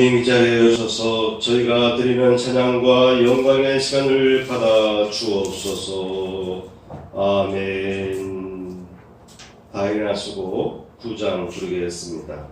주님 이 자리에 오셔서 저희가 드리는 찬양과 영광의 시간을 받아 주옵소서. 아멘. 다 일어나시고 9장 부르겠습니다.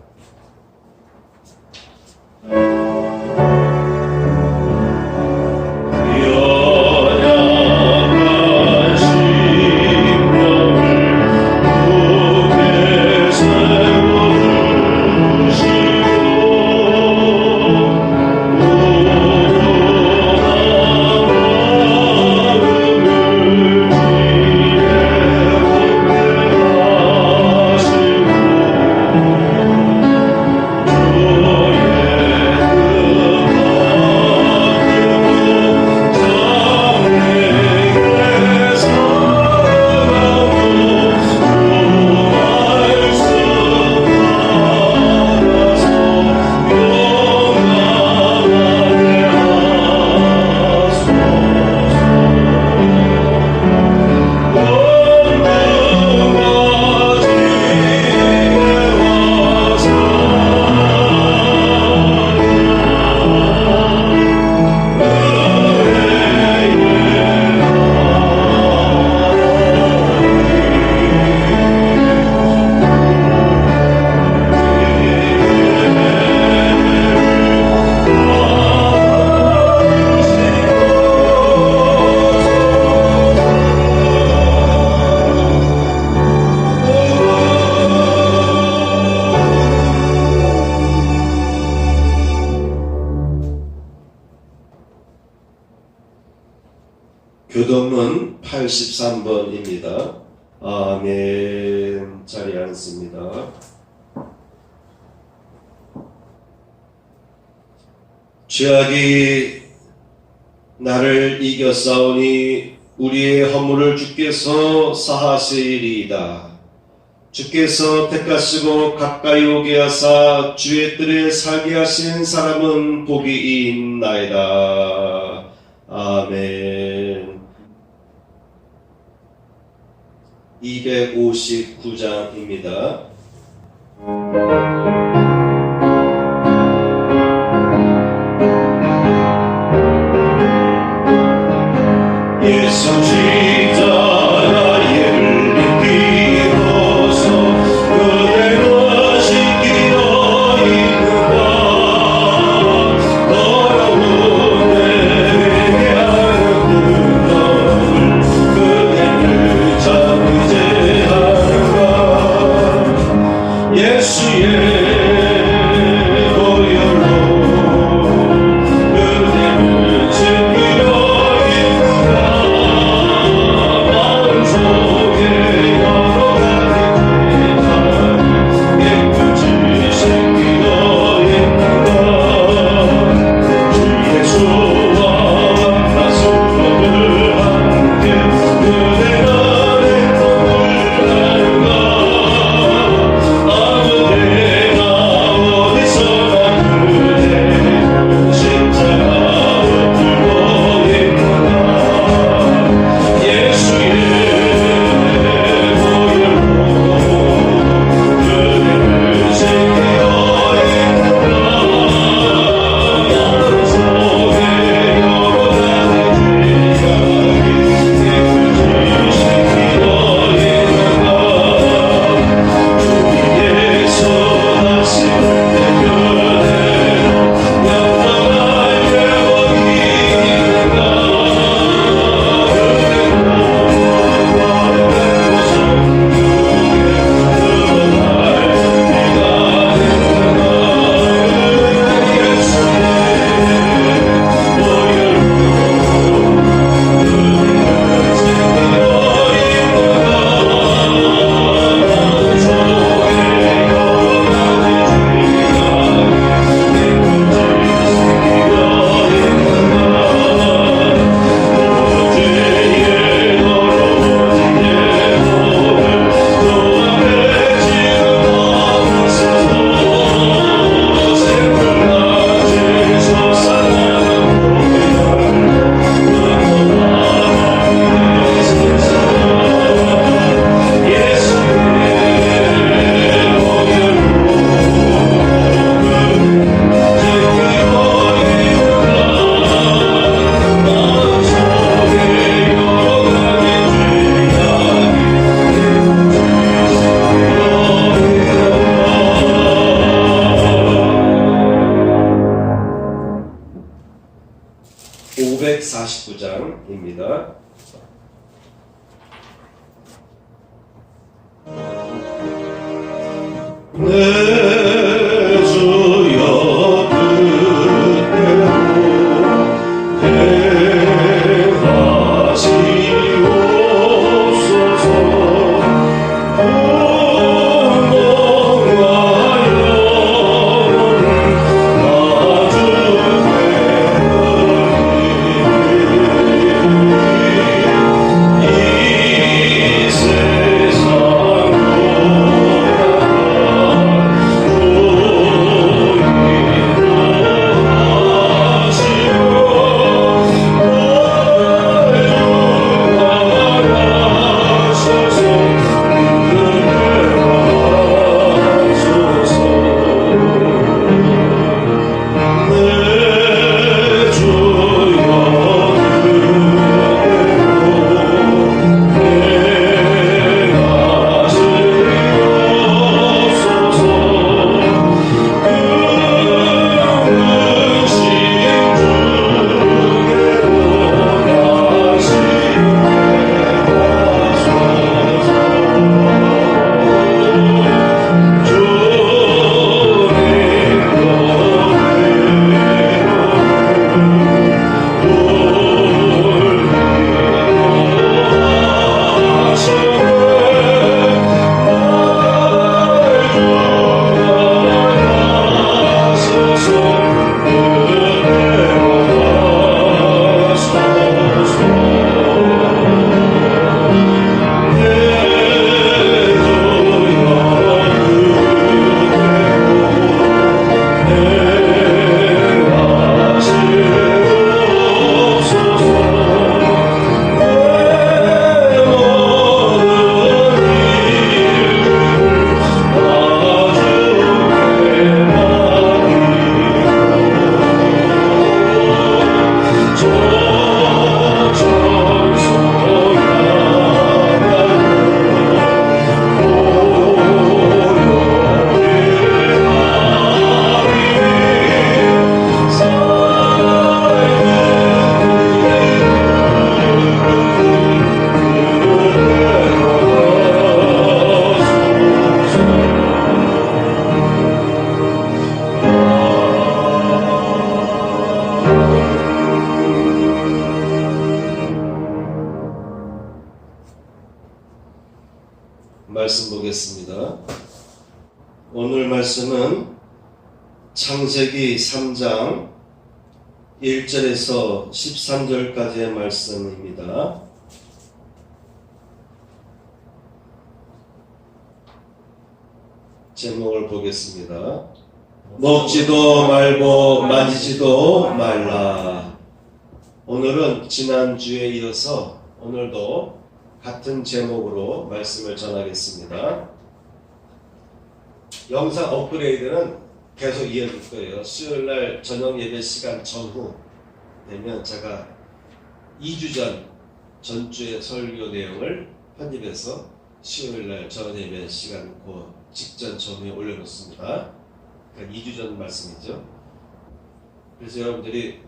교동문 83번입니다. 아멘. 자리에 앉습니다. 죄악이 나를 이겼사오니 우리의 허물을 주께서 사하시리이다. 주께서 택하시고 가까이 오게 하사 주의 뜰에 살게 하신 사람은 복이 있나이다. 아멘. 259장입니다. 예수 십자가에 흘린 피로서 그대가 지키어 있는가. 더러운 내 회개하는 그대를 참 이제 하는가. 예수의 549장입니다. 내 주여 그대로 행하시옵소서. 공동과 영원 나주게 이 말씀 보겠습니다. 오늘 말씀은 창세기 3장 1절에서 13절까지의 말씀입니다. 제목을 보겠습니다. 먹지도 말고 만지지도 말라. 오늘은 지난주에 이어서 오늘도 같은 제목으로 말씀을 전하겠습니다. 영상 업그레이드는 계속 이어질 거예요. 수요일날 저녁 예배 시간 전후 되면 제가 2주 전 전주의 설교 내용을 편집해서 수요일날 저녁 예배 시간 그 직전 전후에 올려놓습니다. 그러니까 2주 전 말씀이죠. 그래서 여러분들이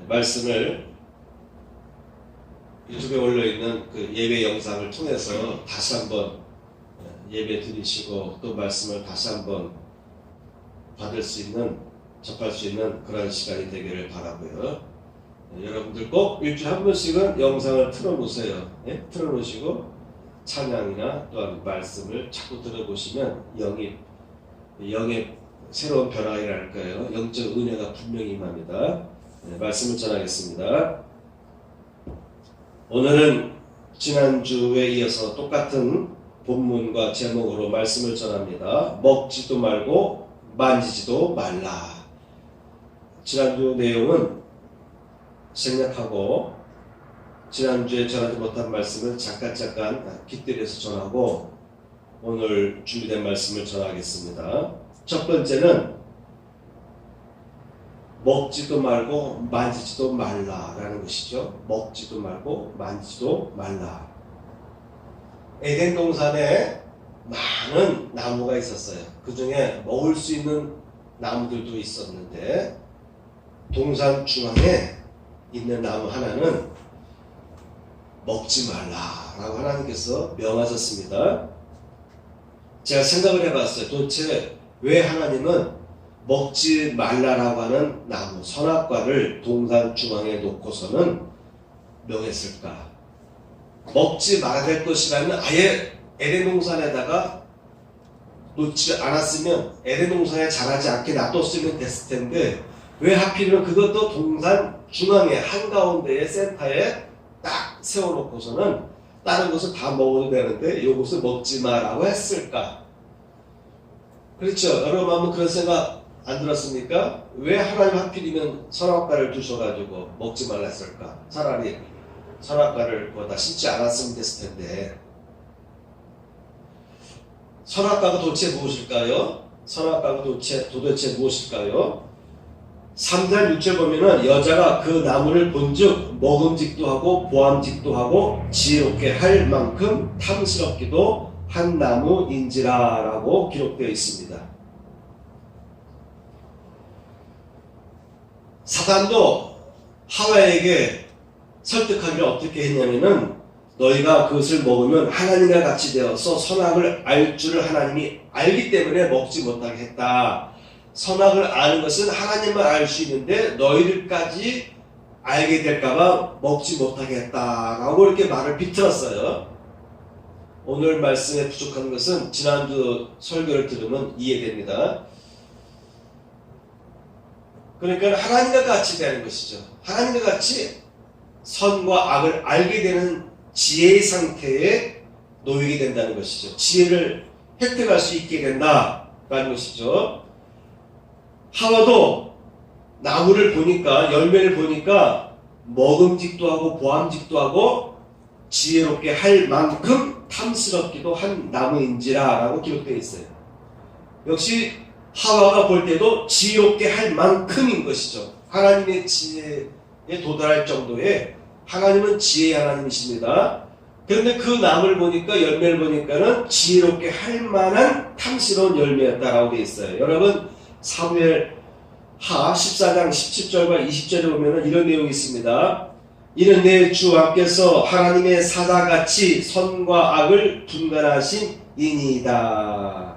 말씀을 유튜브에 올려있는 그 예배 영상을 통해서 다시 한번 예배 드리시고 또 말씀을 다시 한번 받을 수 있는, 접할 수 있는 그런 시간이 되기를 바라고요. 여러분들 꼭 일주일에 한 번씩은 영상을 틀어놓으세요. 틀어놓으시고 찬양이나 또한 말씀을 자꾸 들어보시면 영의 새로운 변화이랄까요. 영적 은혜가 분명히 임합니다. 말씀을 전하겠습니다. 오늘은 지난주에 이어서 똑같은 본문과 제목으로 말씀을 전합니다. 먹지도 말고 만지지도 말라. 지난주 내용은 생략하고 지난주에 전하지 못한 말씀을 잠깐 깃들여서 전하고 오늘 준비된 말씀을 전하겠습니다. 첫 번째는 먹지도 말고 만지지도 말라라는 것이죠. 먹지도 말고 만지지도 말라. 에덴 동산에 많은 나무가 있었어요. 그 중에 먹을 수 있는 나무들도 있었는데 동산 중앙에 있는 나무 하나는 먹지 말라라고 하나님께서 명하셨습니다. 제가 생각을 해봤어요. 도대체 왜 하나님은 먹지 말라라고 하는 나무 선악과를 동산 중앙에 놓고서는 명했을까? 먹지 말아야 될 것이라면 아예 에덴 동산에다가 놓지 않았으면 에덴 동산에 자라지 않게 놔뒀으면 됐을 텐데 왜 하필이면 그것도 동산 중앙에 한가운데의 센터에 딱 세워놓고서는 다른 것을 다 먹어도 되는데 이것을 먹지 마라고 했을까? 그렇죠. 여러분 한번 그런 생각 안 들었습니까? 왜 하나님 하필이면 선악과를 두셔가지고 먹지 말라 했을까? 차라리 선악과를 거기다 심지 않았으면 됐을 텐데. 선악과가 도대체 무엇일까요? 선악과가 도대체 무엇일까요? 3절 6절 보면은 여자가 그 나무를 본즉 먹음직도 하고 보암직도 하고 지혜롭게 할 만큼 탐스럽기도 한 나무인지라 라고 기록되어 있습니다. 사단도 하와에게 설득하기를 어떻게 했냐면은 너희가 그것을 먹으면 하나님과 같이 되어서 선악을 알 줄을 하나님이 알기 때문에 먹지 못하게 했다. 선악을 아는 것은 하나님만 알 수 있는데 너희들까지 알게 될까봐 먹지 못하게 했다라고 이렇게 말을 비틀었어요. 오늘 말씀에 부족한 것은 지난주 설교를 들으면 이해됩니다. 그러니까 하나님과 같이 되는 것이죠. 하나님과 같이 선과 악을 알게 되는 지혜의 상태에 놓이게 된다는 것이죠. 지혜를 획득할 수 있게 된다라는 것이죠. 하와도 나무를 보니까 열매를 보니까 먹음직도 하고 보암직도 하고 지혜롭게 할 만큼 탐스럽기도 한 나무인지라 라고 기록되어 있어요. 역시 하와가 볼 때도 지혜롭게 할 만큼인 것이죠. 하나님의 지혜에 도달할 정도의 하나님은 지혜의 하나님이십니다. 그런데 그 나무를 보니까 열매를 보니까는 지혜롭게 할 만한 탐스러운 열매였다라고 되어 있어요. 여러분 사무엘 하 14장 17절과 20절에 보면 이런 내용이 있습니다. 이는 내 주 왕께서 하나님의 사자같이 선과 악을 분간하신 이니이다.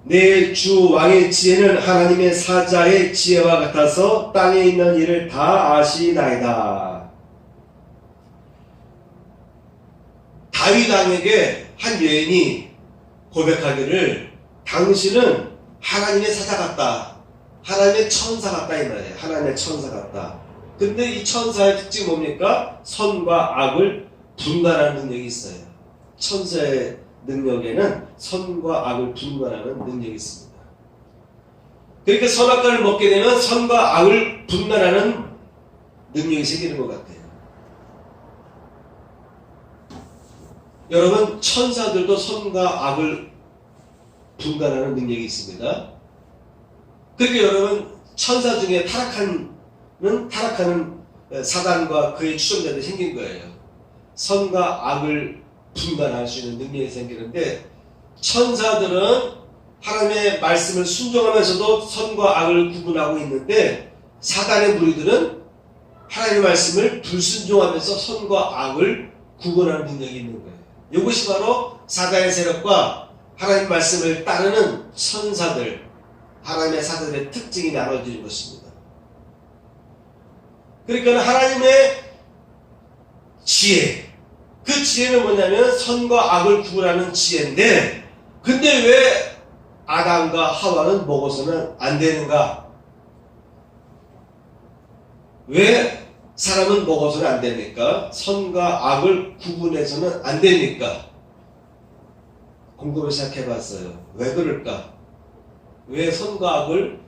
내 주 왕의 지혜는 하나님의 사자의 지혜와 같아서 땅에 있는 일을 다 아시나이다. 다윗 왕에게 한 여인이 고백하기를 당신은 하나님의 사자 같다. 하나님의 천사 같다 이 말이에요. 하나님의 천사 같다. 근데 이 천사의 특징이 뭡니까? 선과 악을 분간하는 능력이 있어요. 천사의 능력에는 선과 악을 분간하는 능력이 있습니다. 그러니까 선악과를 먹게 되면 선과 악을 분간하는 능력이 생기는 것 같아요. 여러분 천사들도 선과 악을 분간하는 능력이 있습니다. 그러니까 여러분 천사 중에 타락하는 사단과 그의 추종자들이 생긴 거예요. 선과 악을 분간할 수 있는 능력이 생기는데 천사들은 하나님의 말씀을 순종하면서도 선과 악을 구분하고 있는데 사단의 무리들은 하나님의 말씀을 불순종하면서 선과 악을 구분하는 능력이 있는 거예요. 이것이 바로 사단의 세력과 하나님의 말씀을 따르는 천사들, 하나님의 사자들의 특징이 나눠지는 것입니다. 그러니까 하나님의 지혜, 그 지혜는 뭐냐면 선과 악을 구분하는 지혜인데 근데 왜 아담과 하와는 먹어서는 안 되는가? 왜 사람은 먹어서는 안 됩니까? 선과 악을 구분해서는 안 됩니까? 곰곰이 생각해봤어요. 왜 그럴까? 왜 선과 악을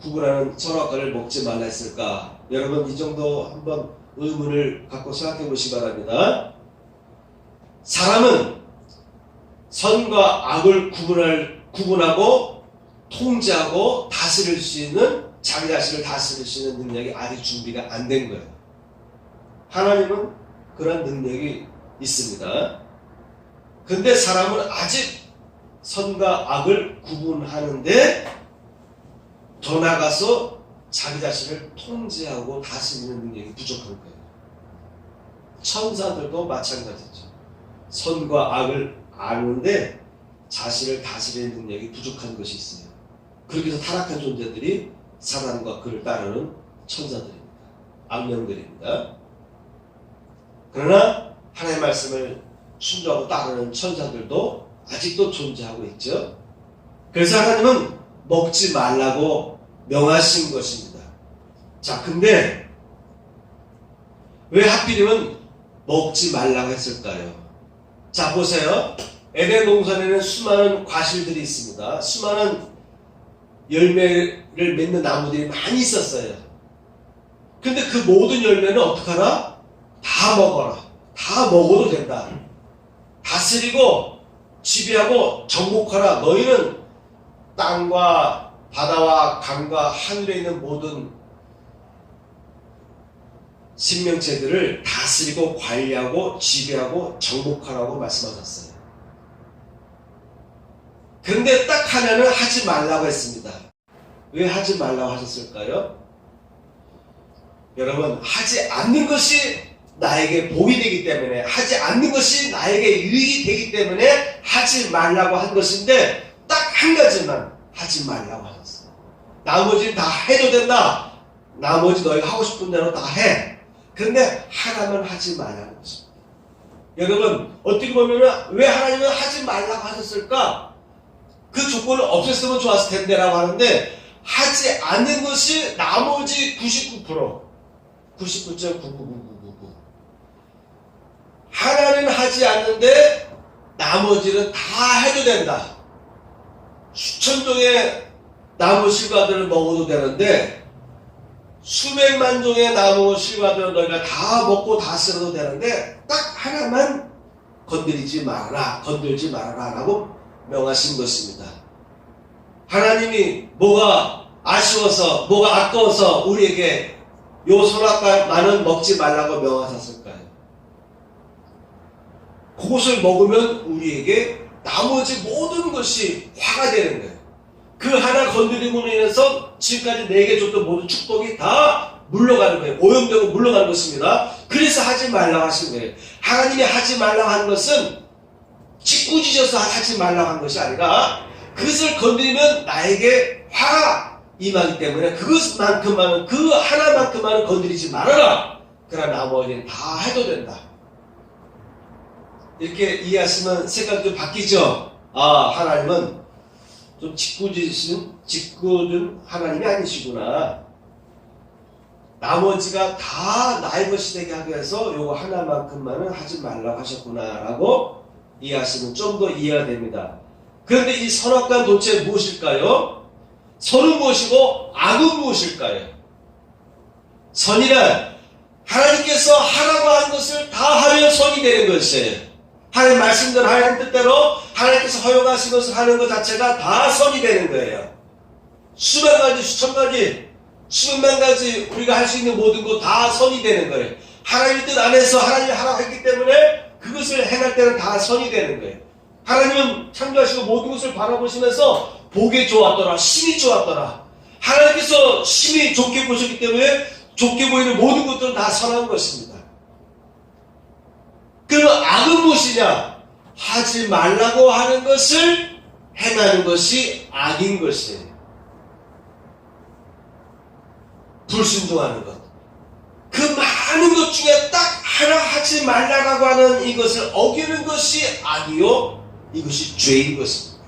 구분하는 선악과를 먹지 말라 했을까? 여러분 이 정도 한번 의문을 갖고 생각해 보시기 바랍니다. 사람은 선과 악을 구분하고 통제하고 다스릴 수 있는 자기 자신을 다스릴 수 있는 능력이 아직 준비가 안 된 거예요. 하나님은 그런 능력이 있습니다. 근데 사람은 아직 선과 악을 구분하는데 더 나아가서 자기 자신을 통제하고 다스리는 능력이 부족한 거예요. 천사들도 마찬가지죠. 선과 악을 아는데 자신을 다스리는 능력이 부족한 것이 있어요. 그렇게 해서 타락한 존재들이 사단과 그를 따르는 천사들입니다. 악령들입니다. 그러나 하나님의 말씀을 순종하고 따르는 천사들도 아직도 존재하고 있죠. 그래서 하나님은 먹지 말라고 명하신 것입니다. 자, 근데 왜 하필이면 먹지 말라고 했을까요? 자, 보세요. 에덴 동산에는 수많은 과실들이 있습니다. 수많은 열매를 맺는 나무들이 많이 있었어요. 근데 그 모든 열매는 어떡하라? 다 먹어라. 다 먹어도 된다. 다스리고 지배하고 정복하라. 너희는 땅과 바다와 강과 하늘에 있는 모든 생명체들을 다스리고 관리하고 지배하고 정복하라고 말씀하셨어요. 그런데 딱 하나는 하지 말라고 했습니다. 왜 하지 말라고 하셨을까요? 여러분, 하지 않는 것이 나에게 복이 되기 때문에, 하지 않는 것이 나에게 유익이 되기 때문에 하지 말라고 한 것인데 딱 한 가지만 하지 말라고 하셨어요. 나머지는 다 해도 된다. 나머지 너희가 하고 싶은 대로 다 해. 근데 하나만 하지 말라는 것입니다. 여러분, 어떻게 보면 왜 하나님은 하지 말라고 하셨을까? 그 조건을 없앴으면 좋았을 텐데 라고 하는데, 하지 않는 것이 나머지 99%, 99.99999. 하나는 하지 않는데 나머지는 다 해도 된다. 수천 종의 나무 실과들을 먹어도 되는데, 수백만 종의 나무 실과들을 너희가 다 먹고 다 쓸어도 되는데, 딱 하나만 건드리지 말아라, 건들지 말아라 라고 명하신 것입니다. 하나님이 뭐가 아쉬워서, 뭐가 아까워서 우리에게 요 선악과만은 먹지 말라고 명하셨을까요? 그것을 먹으면 우리에게 나머지 모든 것이 화가 되는 거예요. 그 하나 건드림으로 인해서 지금까지 내게 줬던 모든 축복이 다 물러가는 거예요. 오염되고 물러가는 것입니다. 그래서 하지 말라고 하신 거예요. 하나님이 하지 말라고 한 것은 짓궂으셔서 하지 말라고 한 것이 아니라, 그것을 건드리면 나에게 화가 임하기 때문에 그것만큼만은, 그 하나만큼만은 건드리지 말아라. 그러나 나머지는 다 해도 된다. 이렇게 이해하시면 생각이 좀 바뀌죠. 아, 하나님은 좀 짓궂은 하나님이 아니시구나. 나머지가 다 나의 것이 되게 하기 위해서 요거 하나만큼만은 하지 말라고 하셨구나 라고 이해하시면 좀 더 이해가 됩니다. 그런데 이 선악과는 도대체 무엇일까요? 선은 무엇이고 악은 무엇일까요? 선이란 하나님께서 하라고 한 것을 다 하면 선이 되는 것이에요. 하나님 말씀대로, 하나님 뜻대로 하나님께서 허용하신 것을 하는 것 자체가 다 선이 되는 거예요. 수백 가지, 수천 가지, 수백만 가지 우리가 할 수 있는 모든 것 다 선이 되는 거예요. 하나님의 뜻 안에서 하나님이 하라고 했기 때문에 그것을 행할 때는 다 선이 되는 거예요. 하나님은 창조하시고 모든 것을 바라보시면서 보기 좋았더라, 심히 좋았더라. 하나님께서 심히 좋게 보셨기 때문에 좋게 보이는 모든 것들은 다 선한 것입니다. 그럼 악은 무엇이냐? 하지 말라고 하는 것을 행하는 것이 악인 것이에요. 불순종하는 것. 그 많은 것 중에 딱 하나 하지 말라고 하는 이것을 어기는 것이 악이요, 이것이 죄인 것입니다.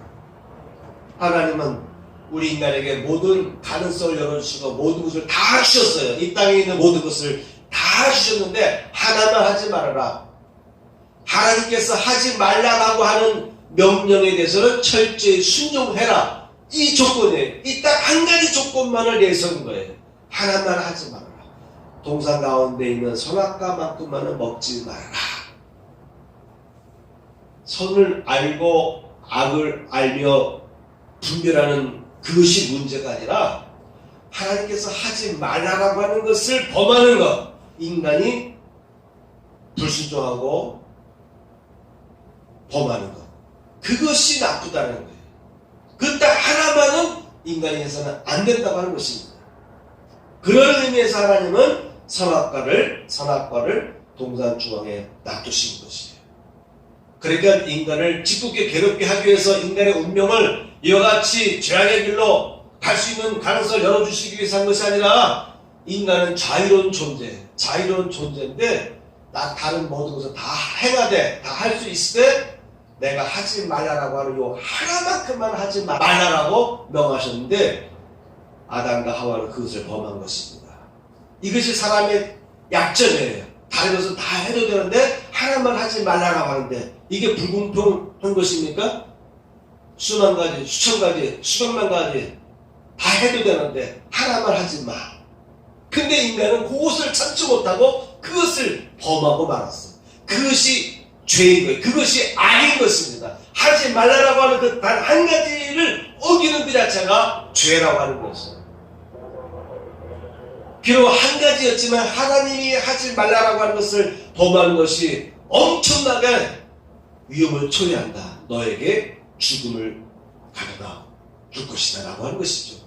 하나님은 우리 인간에게 모든 가능성을 열어주시고 모든 것을 다 주셨어요. 이 땅에 있는 모든 것을 다 주셨는데 하나만 하지 말아라. 하나님께서 하지 말라고 하는 명령에 대해서는 철저히 순종해라. 이 조건이에요. 이 딱 한 가지 조건만을 내세운 거예요. 하나만 하지 말아라. 동산 가운데 있는 선악과만큼만은 먹지 말아라. 선을 알고 악을 알며 분별하는 그것이 문제가 아니라, 하나님께서 하지 말라고 하는 것을 범하는 것, 인간이 불순종하고 범하는 것, 그것이 나쁘다는 거예요. 그 딱 하나만은 인간이 해서는 안 된다고 하는 것입니다. 그런 의미에서 하나님은 선악과를 동산 중앙에 놔두신 것이에요. 그러니까 인간을 짓궂게 괴롭게 하기 위해서 인간의 운명을 이와 같이 죄악의 길로 갈 수 있는 가능성을 열어주시기 위해서 한 것이 아니라 인간은 자유로운 존재인데 나 다른 모든 것을 다 행하되 다 할 수 있을 때 내가 하지 말라라고 하는 요 하나만큼만 하지 말라라고 명하셨는데 아담과 하와는 그것을 범한 것입니다. 이것이 사람의 약점이에요. 다른 것은 다 해도 되는데 하나만 하지 말라라고 하는데 이게 불공평한 것입니까? 수만 가지, 수천 가지, 수백만 가지 다 해도 되는데 하나만 하지 마. 근데 인간은 그것을 참지 못하고 그것을 범하고 말았어요. 그것이 죄인 거예요. 그것이 악인 것입니다. 하지 말라라고 하는 그 단 한 가지를 어기는 그 자체가 죄라고 하는 것이에요. 비록 한 가지였지만 하나님이 하지 말라라고 하는 것을 범하는 것이 엄청나게 위험을 초래한다. 너에게 죽음을 가져다 줄 것이다 라고 하는 것이죠.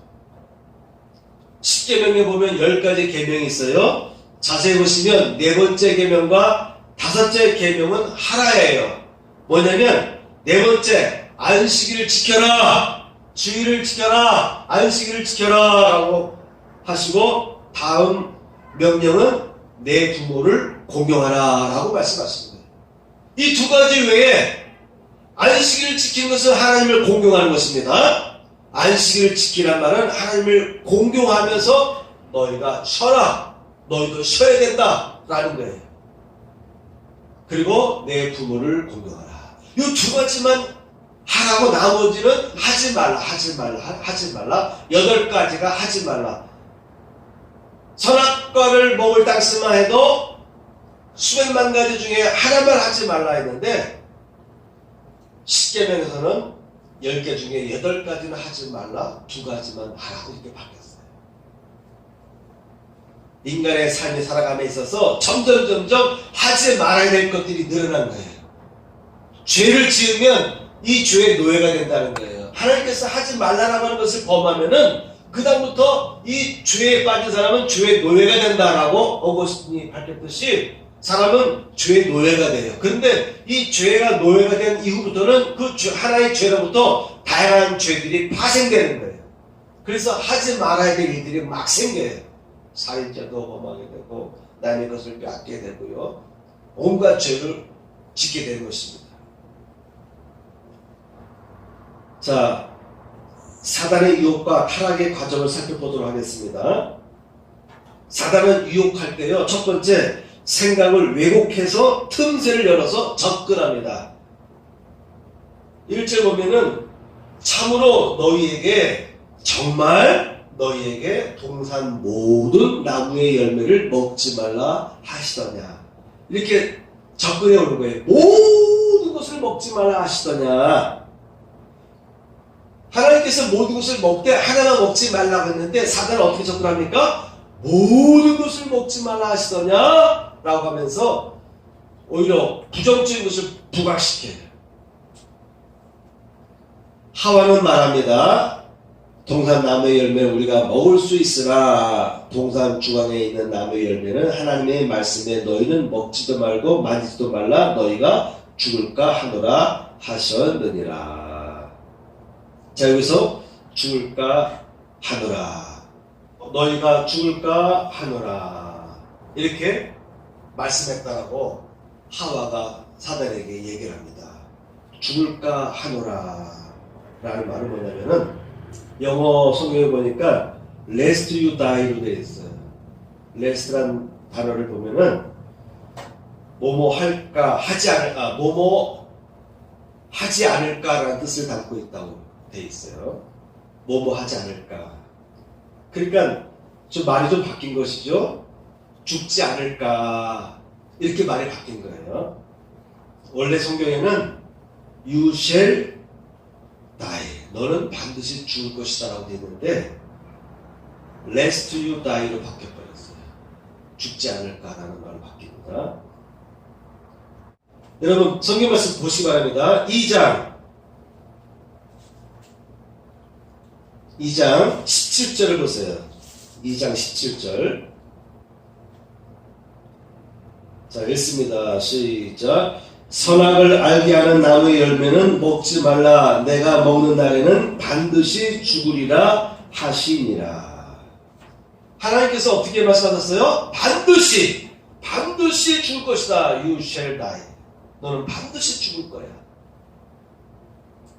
10계명에 보면 10가지 계명이 있어요. 자세히 보시면 네 번째 계명과 다섯째 계명은 하나예요. 뭐냐면 네 번째 안식일을 지켜라, 주일을 지켜라, 안식일을 지켜라 라고 하시고 다음 명령은 내 부모를 공경하라 라고 말씀하십니다. 이 두 가지 외에 안식일을 지키는 것은 하나님을 공경하는 것입니다. 안식일을 지키란 말은 하나님을 공경하면서 너희가 쉬어라, 너희도 쉬어야 된다 라는 거예요. 그리고 내 부모를 공경하라. 이 두 가지만 하라고 나머지는 하지 말라. 8가지가 하지 말라. 선악과를 먹을 당시만 해도 수백만 가지 중에 하나만 하지 말라 했는데 10계명에서는 10개 중에 8가지는 하지 말라, 2가지만 하라고 이렇게 바뀌었어요. 인간의 삶이 살아감에 있어서 점점 하지 말아야 될 것들이 늘어난 거예요. 죄를 지으면 이 죄의 노예가 된다는 거예요. 하나님께서 하지 말라라고 하는 것을 범하면은 그 다음부터 이 죄에 빠진 사람은 죄의 노예가 된다라고 어거스틴이 밝혔듯이 사람은 죄의 노예가 돼요. 그런데 이 죄가 노예가 된 이후부터는 그 하나의 죄로부터 다양한 죄들이 파생되는 거예요. 그래서 하지 말아야 될 일들이 막 생겨요. 살인죄도 범하게 되고 남의 것을 뺏게 되고요. 온갖 죄를 짓게 되는 것입니다. 자, 사단의 유혹과 타락의 과정을 살펴보도록 하겠습니다. 사단은 유혹할 때요, 첫 번째 생각을 왜곡해서 틈새를 열어서 접근합니다. 1절 보면은 참으로 정말 너희에게 동산 모든 나무의 열매를 먹지 말라 하시더냐. 이렇게 접근해 오는 거예요. 모든 것을 먹지 말라 하시더냐. 하나님께서 모든 것을 먹되 하나만 먹지 말라고 했는데 사단은 어떻게 접근합니까? 모든 것을 먹지 말라 하시더냐 라고 하면서 오히려 부정적인 것을 부각시켜요. 하와는 말합니다. 동산 나무의 열매를 우리가 먹을 수 있으나 동산 중앙에 있는 나무의 열매는 하나님의 말씀에 너희는 먹지도 말고 만지지도 말라 너희가 죽을까 하노라 하셨느니라. 자, 여기서 죽을까 하노라, 너희가 죽을까 하노라 이렇게 말씀했다라고 하와가 사단에게 얘기를 합니다. 죽을까 하노라 라는 말은 뭐냐면은 영어 성경에 보니까 lest you die로 되어 있어요. lest란 단어를 보면은 뭐뭐 할까 하지 않을까, 뭐뭐 하지 않을까라는 뜻을 담고 있다고 되어 있어요. 뭐뭐 하지 않을까. 그러니까 좀 말이 좀 바뀐 것이죠. 죽지 않을까 이렇게 말이 바뀐 거예요. 원래 성경에는 you shall die, 너는 반드시 죽을 것이다 라고 되어 있는데 lest you die로 바뀌어버렸어요. 죽지 않을까라는 말로 바뀝니다. 여러분 성경 말씀 보시기 바랍니다. 2장 17절을 보세요. 2장 17절. 자, 읽습니다. 시작. 선악을 알게 하는 나무의 열매는 먹지 말라. 내가 먹는 날에는 반드시 죽으리라 하시니라. 하나님께서 어떻게 말씀하셨어요? 반드시 죽을 것이다. You shall die. 너는 반드시 죽을 거야.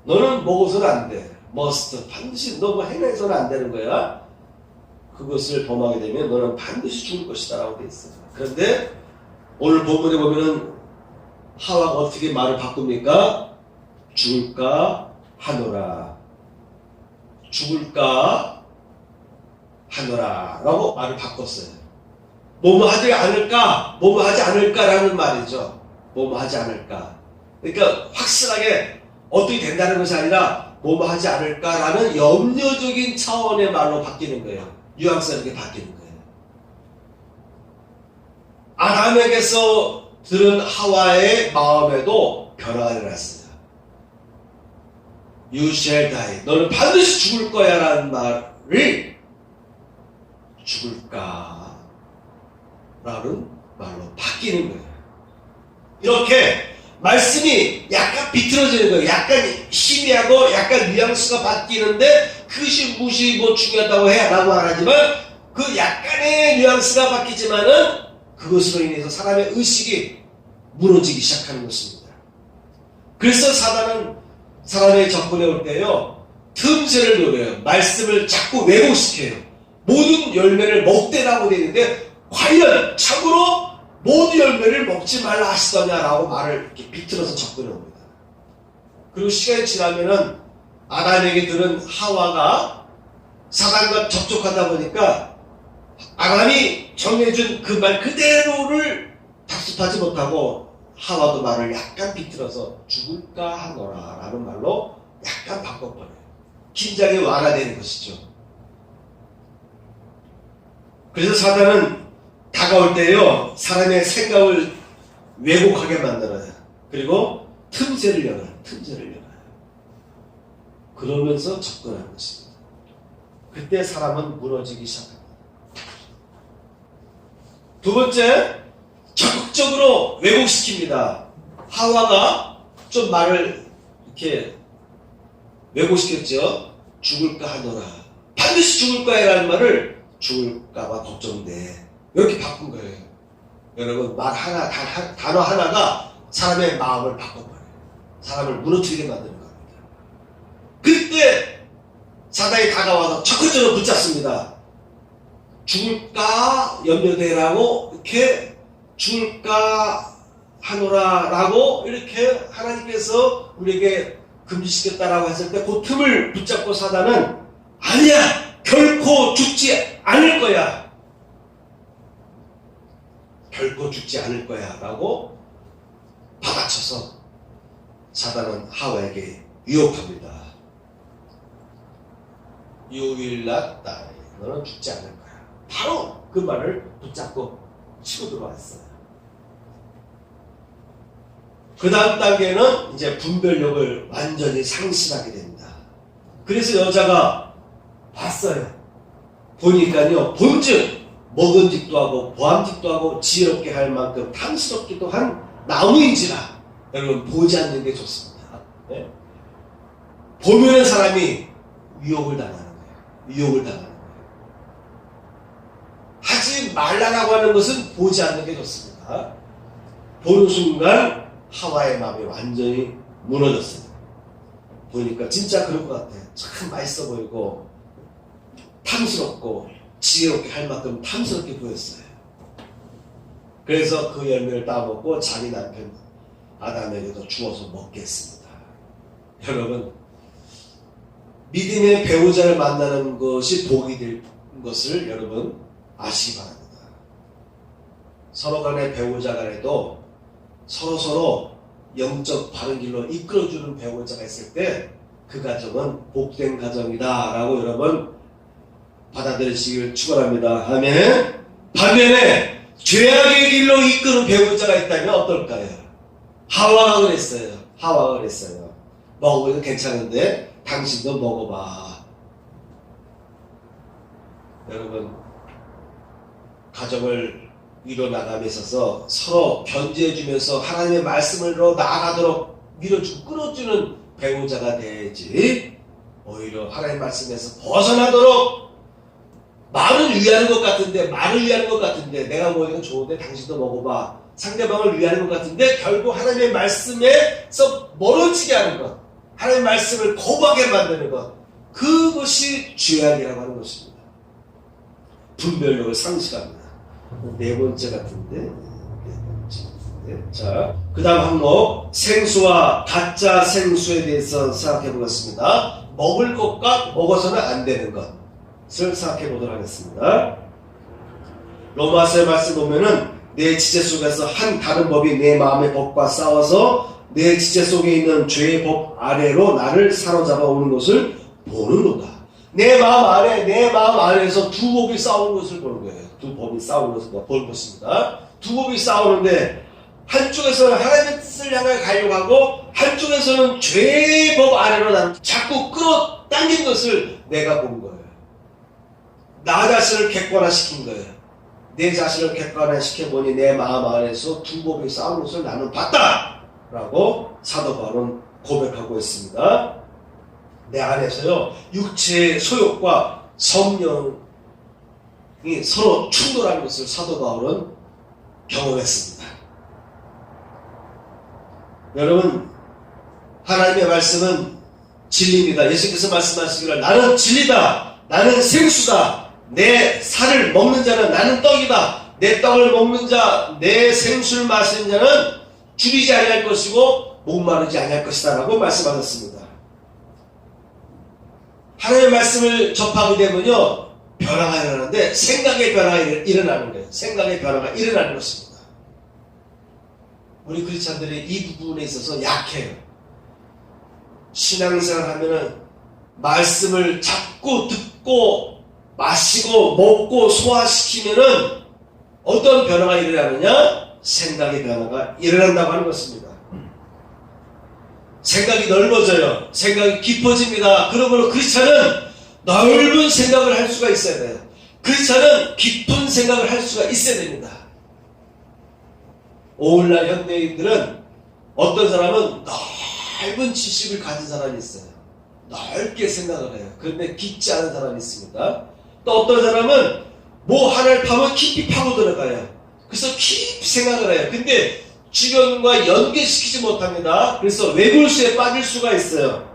너는 먹어서는 안 돼. must. 반드시 너 뭐 행해서는 안 되는 거야. 그것을 범하게 되면 너는 반드시 죽을 것이다 라고 되어 있어요. 그런데 오늘 본문에 보면은 하와가 어떻게 말을 바꿉니까? 죽을까 하노라. 죽을까 하노라 라고 말을 바꿨어요. 뭐뭐 하지 않을까? 뭐뭐 하지 않을까라는 말이죠. 뭐뭐 하지 않을까. 그러니까 확실하게 어떻게 된다는 것이 아니라 뭐뭐 하지 않을까라는 염려적인 차원의 말로 바뀌는 거예요. 뉘앙스가 이렇게 바뀌는 거예요. 아담에게서 들은 하와의 마음에도 변화가 일어났어요. You shall die. 너는 반드시 죽을 거야 라는 말이 죽을까 라는 말로 바뀌는 거예요. 이렇게 말씀이 약간 비틀어지는 거예요. 약간 희미하고 약간 뉘앙스가 바뀌는데 그것이 무엇이 뭐 중요하다고 해라고 안 하지만 그 약간의 뉘앙스가 바뀌지만은 그것으로 인해서 사람의 의식이 무너지기 시작하는 것입니다. 그래서 사단은 사람의 접근에 올 때요 틈새를 노려요. 말씀을 자꾸 왜곡시켜요. 모든 열매를 먹되라고 되어 있는데 과연 참으로 모든 열매를 먹지 말라 하시더냐라고 말을 이렇게 비틀어서 접근해 옵니다. 그리고 시간이 지나면은 아담에게 들은 하와가 사단과 접촉하다 보니까 아담이 정해준 그 말 그대로를 답습하지 못하고 하와도 말을 약간 비틀어서 죽을까 하노라 라는 말로 약간 바꿔버려요. 긴장이 완화되는 것이죠. 그래서 사단은 다가올 때요 사람의 생각을 왜곡하게 만들어요. 그리고 틈새를 열어요. 그러면서 접근하는 것입니다. 그때 사람은 무너지기 시작합니다. 두 번째, 적극적으로 왜곡시킵니다. 하와가 좀 말을 이렇게 왜곡시켰죠. 죽을까 하노라. 반드시 죽을 거야 라는 말을 죽을까봐 걱정돼. 이렇게 바꾼 거예요. 여러분, 말 하나, 단어 하나가 사람의 마음을 바꿔버려요. 사람을 무너뜨리게 만드는 겁니다. 그때 사단이 다가와서 적극적으로 붙잡습니다. 죽을까 염려되라고 이렇게 죽을까 하노라라고 이렇게 하나님께서 우리에게 금지시켰다라고 했을 때 그 틈을 붙잡고 사단은 아니야 결코 죽지 않을 거야. 결코 죽지 않을 거야 라고 받아쳐서 사단은 하와에게 유혹합니다. You will not die. 너는 죽지 않을 거야. 바로 그 말을 붙잡고 치고 들어왔어요. 그 다음 단계는 이제 분별력을 완전히 상실하게 됩니다. 그래서 여자가 봤어요. 보니까요, 본즉 먹은직도 하고 보암직도 하고 지혜롭게 할 만큼 탐스럽기도 한 나무인지라. 여러분, 보지 않는 게 좋습니다. 네? 보면은 사람이 유혹을 당하는 거예요. 유혹을 당하는 거예요. 하지 말라라고 하는 것은 보지 않는 게 좋습니다. 보는 순간 하와의 마음이 완전히 무너졌어요. 보니까 진짜 그럴 것 같아요. 참 맛있어 보이고 탐스럽고 지혜롭게 할 만큼 탐스럽게 보였어요. 그래서 그 열매를 따먹고 자기 남편 아담에게도 주어서 먹게 했습니다. 여러분, 믿음의 배우자를 만나는 것이 복이 될 것을 여러분 아시기 바랍니다. 서로 간의 배우자 간에도 서로 영적 바른 길로 이끌어주는 배우자가 있을 때 그 가정은 복된 가정이다 라고 여러분 받아들이시길 축원합니다. 아멘. 반면에 죄악의 길로 이끄는 배우자가 있다면 어떨까요? 하와가 그랬어요. 먹으면 괜찮은데 당신도 먹어봐. 여러분, 가정을 이뤄나감에 있어서 서로 견제해주면서 하나님의 말씀으로 나아가도록 밀어주고 끌어주는 배우자가 돼야지, 오히려 하나님의 말씀에서 벗어나도록 말을 위하는 것 같은데 내가 먹으니까 좋은데 당신도 먹어봐, 상대방을 위하는 것 같은데 결국 하나님의 말씀에서 멀어지게 하는 것, 하나님의 말씀을 거부하게 만드는 것, 그것이 죄악이라고 하는 것입니다. 분별력을 상실합니다. 네 번째 같은데. 자, 그 다음 항목, 생수와 가짜 생수에 대해서 생각해 보겠습니다. 먹을 것과 먹어서는 안 되는 것을 생각해 보도록 하겠습니다. 로마서의 말씀 보면은 내 지체 속에서 한 다른 법이 내 마음의 법과 싸워서 내 지체 속에 있는 죄의 법 아래로 나를 사로잡아 오는 것을 보는도다. 내 마음 안에서 두 법이 싸우는 것을 보는 거예요. 두 법이 싸우는 것을 보는 것입니다. 두 법이 싸우는데 한쪽에서는 하나님의 뜻을 향해 가려고 하고 한쪽에서는 죄의 법 아래로 나는 자꾸 끌어당긴 것을 내가 본 거예요. 나 자신을 객관화시킨 거예요. 내 자신을 객관화시켜보니 내 마음 안에서 두 법이 싸우는 것을 나는 봤다! 라고 사도 바울은 고백하고 있습니다. 내 안에서요, 육체의 소욕과 성령이 서로 충돌하는 것을 사도 바울은 경험했습니다. 여러분, 하나님의 말씀은 진리입니다. 예수께서 말씀하시기를 나는 진리다, 나는 생수다, 내 살을 먹는 자는 나는 떡이다, 내 떡을 먹는 자, 내 생수를 마시는 자는 줄이지 아니할 것이고 목마르지 아니할 것이다 라고 말씀하셨습니다. 하나님의 말씀을 접하게 되면요, 변화가 일어나는데 생각의 변화가 일어나는 거예요. 생각의 변화가 일어나는 것입니다. 우리 크리스찬들이 이 부분에 있어서 약해요. 신앙생활 하면은 말씀을 자꾸 듣고 마시고 먹고 소화시키면은 어떤 변화가 일어나느냐? 생각의 변화가 일어난다고 하는 것입니다. 생각이 넓어져요. 생각이 깊어집니다. 그러므로 크리스찬은 넓은 생각을 할 수가 있어야 돼요. 크리스찬은 깊은 생각을 할 수가 있어야 됩니다. 오늘날 현대인들은 어떤 사람은 넓은 지식을 가진 사람이 있어요. 넓게 생각을 해요. 그런데 깊지 않은 사람이 있습니다. 또 어떤 사람은 뭐 하나를 파면 깊이 파고 들어가요. 그래서 깊이 생각을 해요. 근데 주변과 연계시키지 못합니다. 그래서 외골수에 빠질 수가 있어요.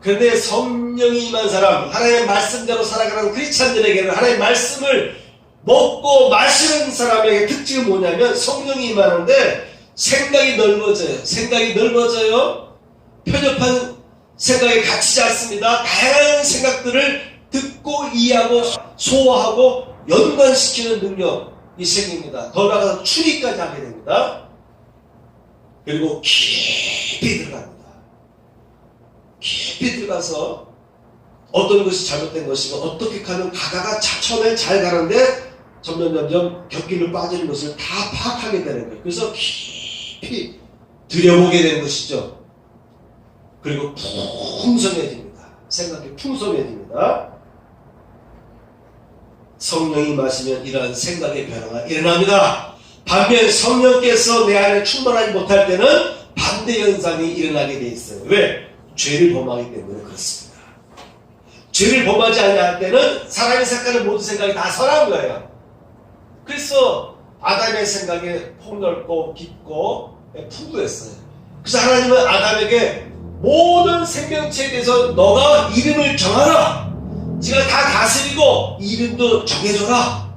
그런데 성령이 임한 사람, 하나님의 말씀대로 살아가는 크리스찬들에게는 하나님의 말씀을 먹고 마시는 사람에게 특징은 뭐냐면 성령이 임하는데 생각이 넓어져요. 생각이 넓어져요. 편협한 생각에 갇히지 않습니다. 다양한 생각들을 듣고 이해하고 소화하고 연관시키는 능력이 생깁니다. 더 나아가서 추리까지 하게 됩니다. 그리고 깊이 들어갑니다. 깊이 들어가서 어떤 것이 잘못된 것이고 어떻게 하면 가다가 처음에 잘 가는데 점점 곁길로 빠지는 것을 다 파악하게 되는 거예요. 그래서 깊이 들여보게 되는 것이죠. 그리고 풍성해집니다. 생각이 풍성해집니다. 성령이 마시면 이러한 생각의 변화가 일어납니다. 반면 성령께서 내 안에 충만하지 못할 때는 반대 현상이 일어나게 돼 있어요. 왜? 죄를 범하기 때문에 그렇습니다. 죄를 범하지 않을 때는 사람이 생각하는 모든 생각이 다 선한 거예요. 그래서 아담의 생각이 폭넓고 깊고 풍부했어요. 그래서 하나님은 아담에게 모든 생명체에 대해서 너가 이름을 정하라. 네가 다 다스리고 이름도 정해줘라.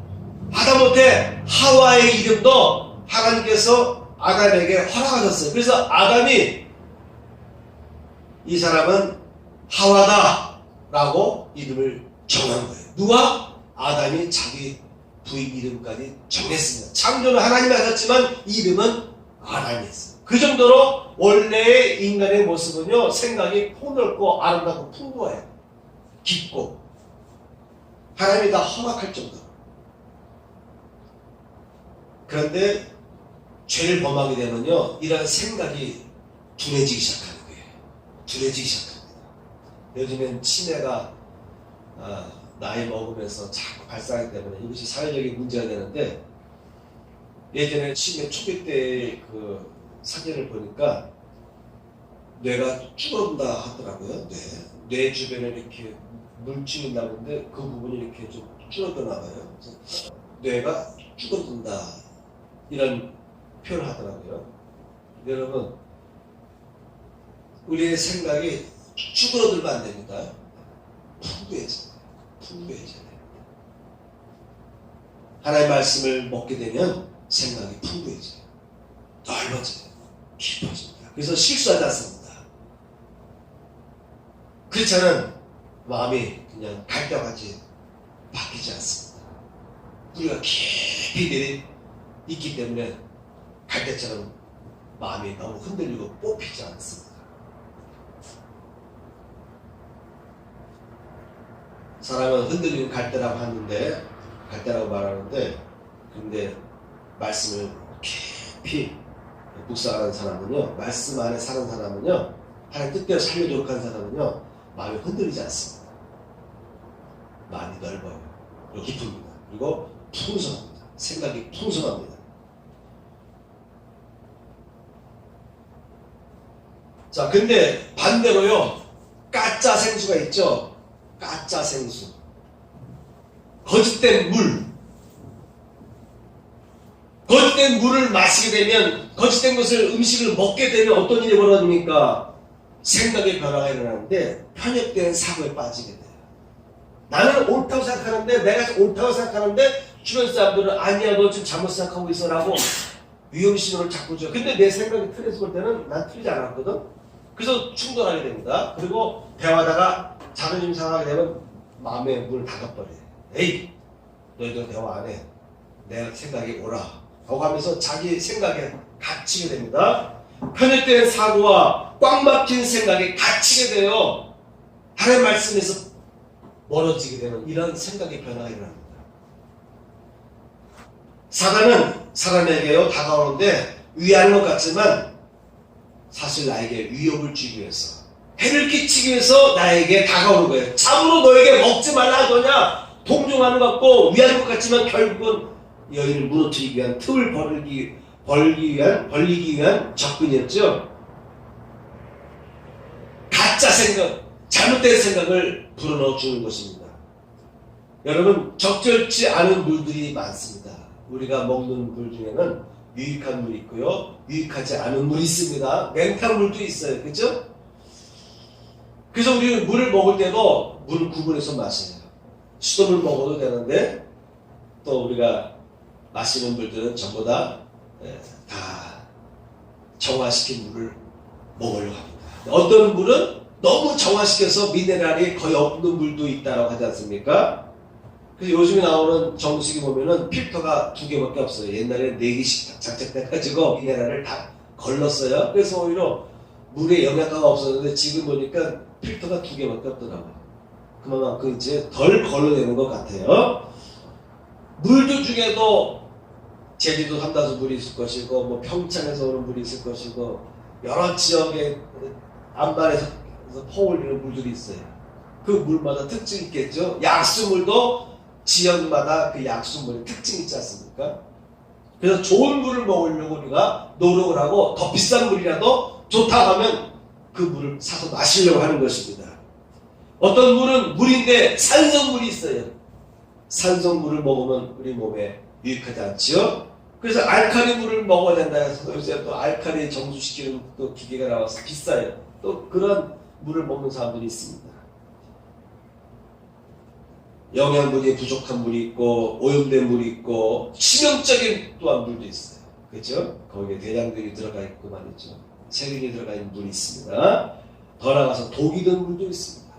하다못해 하와의 이름도 하나님께서 아담에게 허락하셨어요. 그래서 아담이 이 사람은 하와다 라고 이름을 정한 거예요. 누가? 아담이 자기 부인 이름까지 정했습니다. 창조는 하나님이 하셨지만 이름은 아담이 했어요. 그 정도로 원래의 인간의 모습은요, 생각이 폭넓고 아름답고 풍부해요. 깊고 하나님이 다 허락할 정도로. 그런데 죄를 범하게 되면요, 이런 생각이 둔해지기 시작하는 거예요. 둔해지기 시작합니다. 요즘엔 치매가 나이 먹으면서 자꾸 발생하기 때문에 이것이 사회적인 문제가 되는데, 예전에 치매 초기 때 그 사진을 보니까 뇌가 줄어든다 하더라고요. 뇌 주변에 이렇게 물질이 있나 본데 그 부분이 이렇게 좀 줄어드나 봐요. 그래서 뇌가 줄어든다 이런 표현을 하더라고요. 여러분, 우리의 생각이 줄어들면 안 됩니다. 풍부해져야 돼요. 하나님의 말씀을 먹게 되면 생각이 풍부해져요. 넓어져요. 깊어집니다. 그래서 실수하지 않습니다. 그렇지 않은 마음이 그냥 갈대같이 바뀌지 않습니다. 우리가 깊이 있기 때문에 갈대처럼 마음이 너무 흔들리고 뽑히지 않습니다. 사람은 흔들리는 갈대라고 하는데, 갈대라고 말하는데, 근데 말씀을 깊이 묵상하는 사람은요, 말씀 안에 사는 사람은요, 하나님 뜻대로 살려도록 하는 사람은요, 마음이 흔들리지 않습니다. 마음이 넓어요. 그리고 깊습니다. 그리고 풍성합니다. 생각이 풍성합니다. 자, 근데 반대로요, 가짜 생수가 있죠. 가짜 생수. 거짓된 물. 거짓된 물을 마시게 되면, 거짓된 것을 음식을 먹게 되면 어떤 일이 벌어집니까? 생각의 변화가 일어나는데 편협된 사고에 빠지게 돼요. 나는 옳다고 생각하는데, 내가 옳다고 생각하는데 주변 사람들은 아니야, 너 지금 잘못 생각하고 있어 라고 위험 신호를 자꾸 줘. 근데 내 생각이 틀려서 볼 때는 난 틀리지 않았거든. 그래서 충돌하게 됩니다. 그리고 대화하다가 자존심 상하게 되면 마음의 문을 닫아버려요. 에이, 너희들 대화 안 해. 내 생각이 옳아 라고 하면서 자기 생각에 갇히게 됩니다. 편협된 사고와 꽉 막힌 생각에 갇히게 돼요. 하나님의 말씀에서 멀어지게 되는 이런 생각의 변화가 일어납니다. 사단은 사람에게요 다가오는데 위하는 것 같지만 사실 나에게 위협을 주기 위해서, 해를 끼치기 위해서 나에게 다가오는 거예요. 참으로 너에게 먹지 말라 하더냐, 동정하는 것 같고 위하는 것 같지만 결국은 여인을 무너뜨리기 위한, 틈을 벌리기 위한 접근이었죠. 가짜 생각, 잘못된 생각을 불어넣어 주는 것입니다. 여러분, 적절치 않은 물들이 많습니다. 우리가 먹는 물 중에는 유익한 물이 있고요, 유익하지 않은 물이 있습니다. 맹탕물도 있어요. 그렇죠? 그래서 우리 물을 먹을 때도 물을 구분해서 마셔요. 수돗물 먹어도 되는데, 또 우리가 마시는 물들은 전부 다 정화시킨 물을 먹으려고 합니다. 어떤 물은 너무 정화시켜서 미네랄이 거의 없는 물도 있다고 하지 않습니까? 그래서 요즘에 나오는 정수기 보면은 필터가 2개밖에 없어요. 옛날에 4개씩 장착돼가지고 미네랄을 다 걸렀어요. 그래서 오히려 물에 영양가가 없었는데 지금 보니까 필터가 2개밖에 없더라고요. 그만큼 이제 덜 걸러내는 것 같아요. 물들 중에도 제주도 삼다수 물이 있을 것이고, 뭐 평창에서 오는 물이 있을 것이고, 여러 지역의 안반에서 퍼올리는 물들이 있어요. 그 물마다 특징이 있겠죠. 약수물도 지역마다 그 약수물의 특징이 있지 않습니까? 그래서 좋은 물을 먹으려고 우리가 노력을 하고, 더 비싼 물이라도 좋다고 하면 그 물을 사서 마시려고 하는 것입니다. 어떤 물은 물인데 산성물이 있어요. 산성물을 먹으면 우리 몸에 유익하지 않지요? 그래서 알칼리 물을 먹어야 된다 해서 요새 또 알칼리 정수시키는 또 기계가 나와서 비싸요. 또 그런 물을 먹는 사람들이 있습니다. 영양분이 부족한 물이 있고, 오염된 물이 있고, 치명적인 또한 물도 있어요. 그렇죠? 거기에 대장들이 들어가 있고 말이죠. 세균이 들어가 있는 물이 있습니다. 더 나아가서 독이 든 물도 있습니다.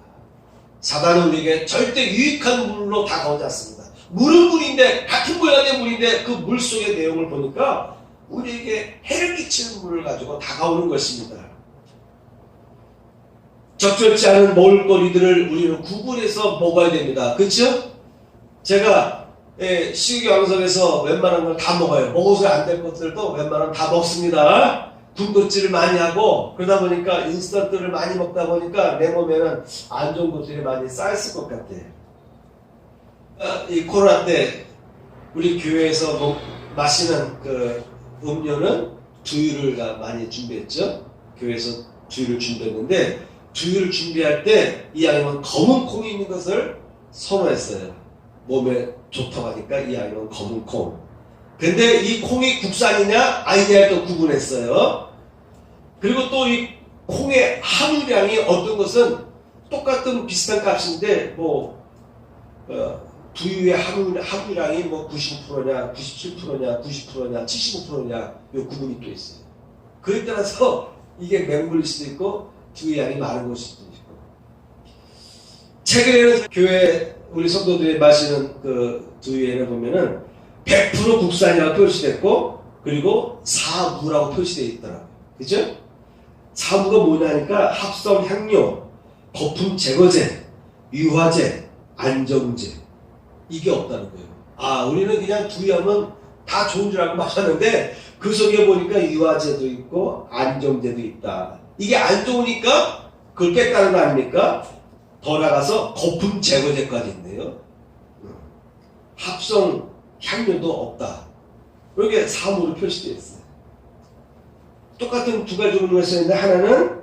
사단은 우리에게 절대 유익한 물로 다가오지 않습니다. 물은 물인데, 같은 모양의 물인데 그 물 속의 내용을 보니까 우리에게 해를 끼치는 물을 가지고 다가오는 것입니다. 적절치 않은 먹을거리들을 우리는 구분해서 먹어야 됩니다. 그렇죠? 제가 식이왕성에서 웬만한 걸 다 먹어요. 먹어서 안 될 것들도 웬만하면 다 먹습니다. 군것질을 많이 하고, 그러다 보니까 인스턴트를 많이 먹다 보니까 내 몸에는 안 좋은 것들이 많이 쌓였을 것 같아요. 이 코로나 때 우리 교회에서 마시는 그 음료는 두유를 많이 준비했죠. 교회에서 두유를 준비했는데 두유를 준비할 때 이왕이면 검은 콩이 있는 것을 선호했어요. 몸에 좋다고 하니까 이왕이면 검은 콩. 근데 이 콩이 국산이냐 아니냐를 또 구분했어요. 그리고 또 이 콩의 함유량이 어떤 것은 똑같은 비슷한 값인데 두유의 함유량이 95%냐 97%냐 90%냐 75%냐 요 구분이 또 있어요. 그에 따라서 이게 맹물일 수도 있고 두유 양이 많은 것일 수도 있고. 최근에는 교회 우리 성도들이 마시는 그 두유에는 보면은 100% 국산이라고 표시됐고 그리고 사무라고 표시되어 있더라고요. 그죠? 사무가 뭐냐니까 합성 향료, 거품 제거제, 유화제, 안정제 이게 없다는 거예요. 우리는 그냥 두유하면 다 좋은 줄 알고 마셨는데 그 속에 보니까 유화제도 있고 안정제도 있다. 이게 안 좋으니까 그걸 뺐다는 거 아닙니까? 더 나가서 거품 제거제까지 있네요. 합성 향료도 없다. 이렇게 사무로 표시되어 있어요. 똑같은 두 가지 음료가 있었는데 하나는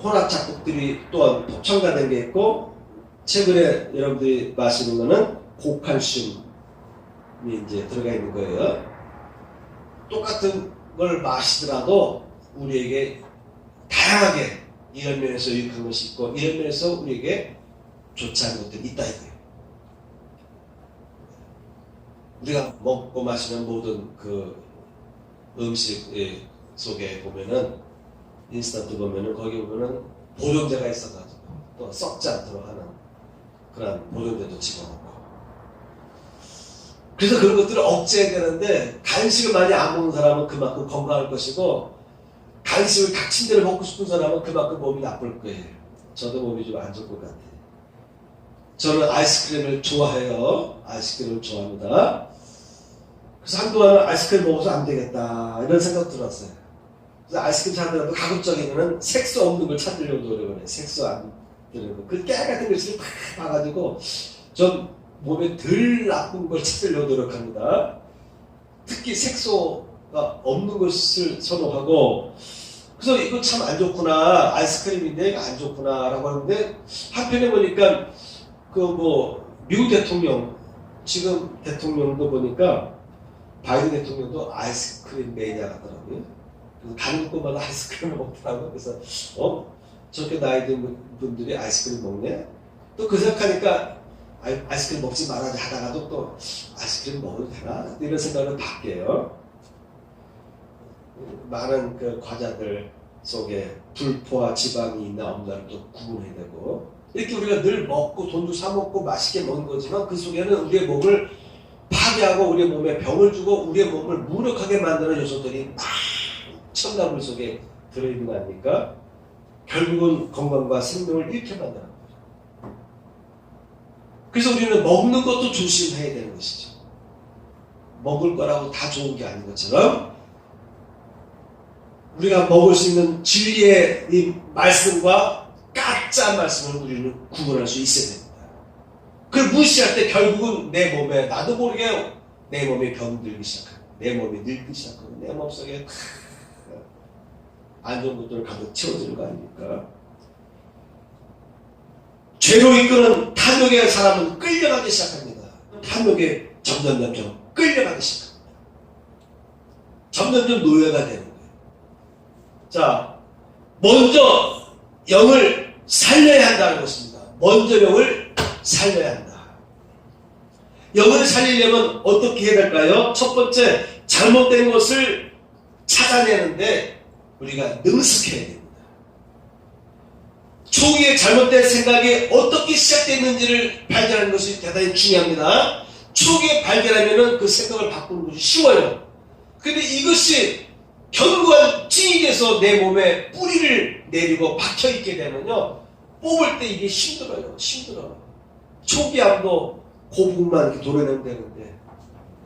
혼합 작곡들이 또한 첨가된 게 있고 최근에 여러분들이 마시는 거는 고칼슘이 이제 들어가 있는 거예요. 똑같은 걸 마시더라도 우리에게 다양하게 이런 면에서 유익한 것이 있고 이런 면에서 우리에게 좋지 않은 것들이 있다 이거예요. 우리가 먹고 마시는 모든 그 음식 속에 보면은 인스턴트 보면은 거기 보면은 보존제가 있어가지고 또 썩지 않도록 하는 그런 보존제도 집어넣고 그래서 그런 것들을 억제해야 되는데 간식을 많이 안 먹는 사람은 그만큼 건강할 것이고 간식을 닥친 대로 먹고 싶은 사람은 그만큼 몸이 나쁠 거예요. 저도 몸이 좀 안 좋을 것 같아요. 저는 아이스크림을 좋아해요. 아이스크림을 좋아합니다. 그래서 한동안 아이스크림 먹어서 안 되겠다 이런 생각 들었어요. 그래서 아이스크림 찾느라도 가급적이면 색소 없는 걸 찾으려고 노력을 해요. 색소 안 드는 거. 그 깨 같은 글씨를 팍 봐가지고 좀 몸에 덜 나쁜 걸 찾으려고 노력합니다. 특히 색소가 없는 것을 선호하고 그래서 이거 참 안 좋구나. 아이스크림인데 이거 안 좋구나 라고 하는데 한편에 보니까 미국 대통령 지금 대통령도 보니까 바이든 대통령도 아이스크림 매니아 같더라고요. 그래서 다른 곳마다 아이스크림을 먹더라고요. 그래서 저렇게 나이 든 분들이 아이스크림 먹네? 또 그 생각하니까 아이스크림 먹지 말아야 하다가도 또 아이스크림 먹어도 되나? 이런 생각을 바뀌어요. 많은 그 과자들 속에 불포화 지방이 있나 없나를 또 구분해야 되고 이렇게 우리가 늘 먹고 돈도 사 먹고 맛있게 먹는 거지만 그 속에는 우리의 몸을 파괴하고 우리의 몸에 병을 주고 우리의 몸을 무력하게 만드는 요소들이 첨가물 속에 들어있는 거 아닙니까? 결국은 건강과 생명을 잃게 만드는 거죠. 그래서 우리는 먹는 것도 조심해야 되는 것이죠. 먹을 거라고 다 좋은 게 아닌 것처럼 우리가 먹을 수 있는 진리의 이 말씀과 가짜 말씀을 우리는 구분할 수 있어야 됩니다. 그걸 무시할 때 결국은 내 몸에 나도 모르게 내 몸이 병들기 시작하고 내 몸이 늙기 시작하고 내 몸속에 안 좋은 것들을 가득 채워지는 거 아닙니까? 죄로 이끄는 탐욕의 사람은 끌려가기 시작합니다. 탐욕에 점점 끌려가기 시작합니다. 점점 노예가 되는 거예요. 자, 먼저 영을 살려야 한다는 것입니다. 먼저 영을 살려야 한다. 영을 살리려면 어떻게 해야 될까요? 첫 번째, 잘못된 것을 찾아내는데 우리가 능숙해야 됩니다. 초기에 잘못된 생각이 어떻게 시작됐는지를 발견하는 것이 대단히 중요합니다. 초기에 발견하면 그 생각을 바꾸는 것이 쉬워요. 근데 이것이 견고한 찐이 돼서 내 몸에 뿌리를 내리고 박혀있게 되면요, 뽑을 때 이게 힘들어요. 초기암도 고부분만 이렇게 도려내면 되는데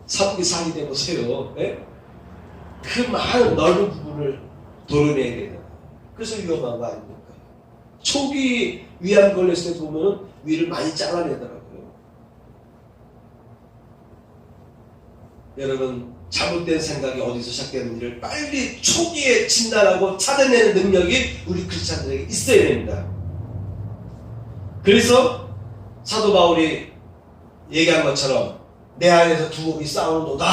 사부기 상이 되보세요. 네? 그 많은 넓은 부분을 도려내야 돼요. 그래서 위험한 거 아닙니까? 초기 위암 걸렸을 때 보면은 위를 많이 잘라내더라고요. 여러분 잘못된 생각이 어디서 시작되는지를 빨리 초기에 진단하고 찾아내는 능력이 우리 크리스찬들에게 있어야 됩니다. 그래서 사도 바울이 얘기한 것처럼 내 안에서 두 몸이 싸우는도다.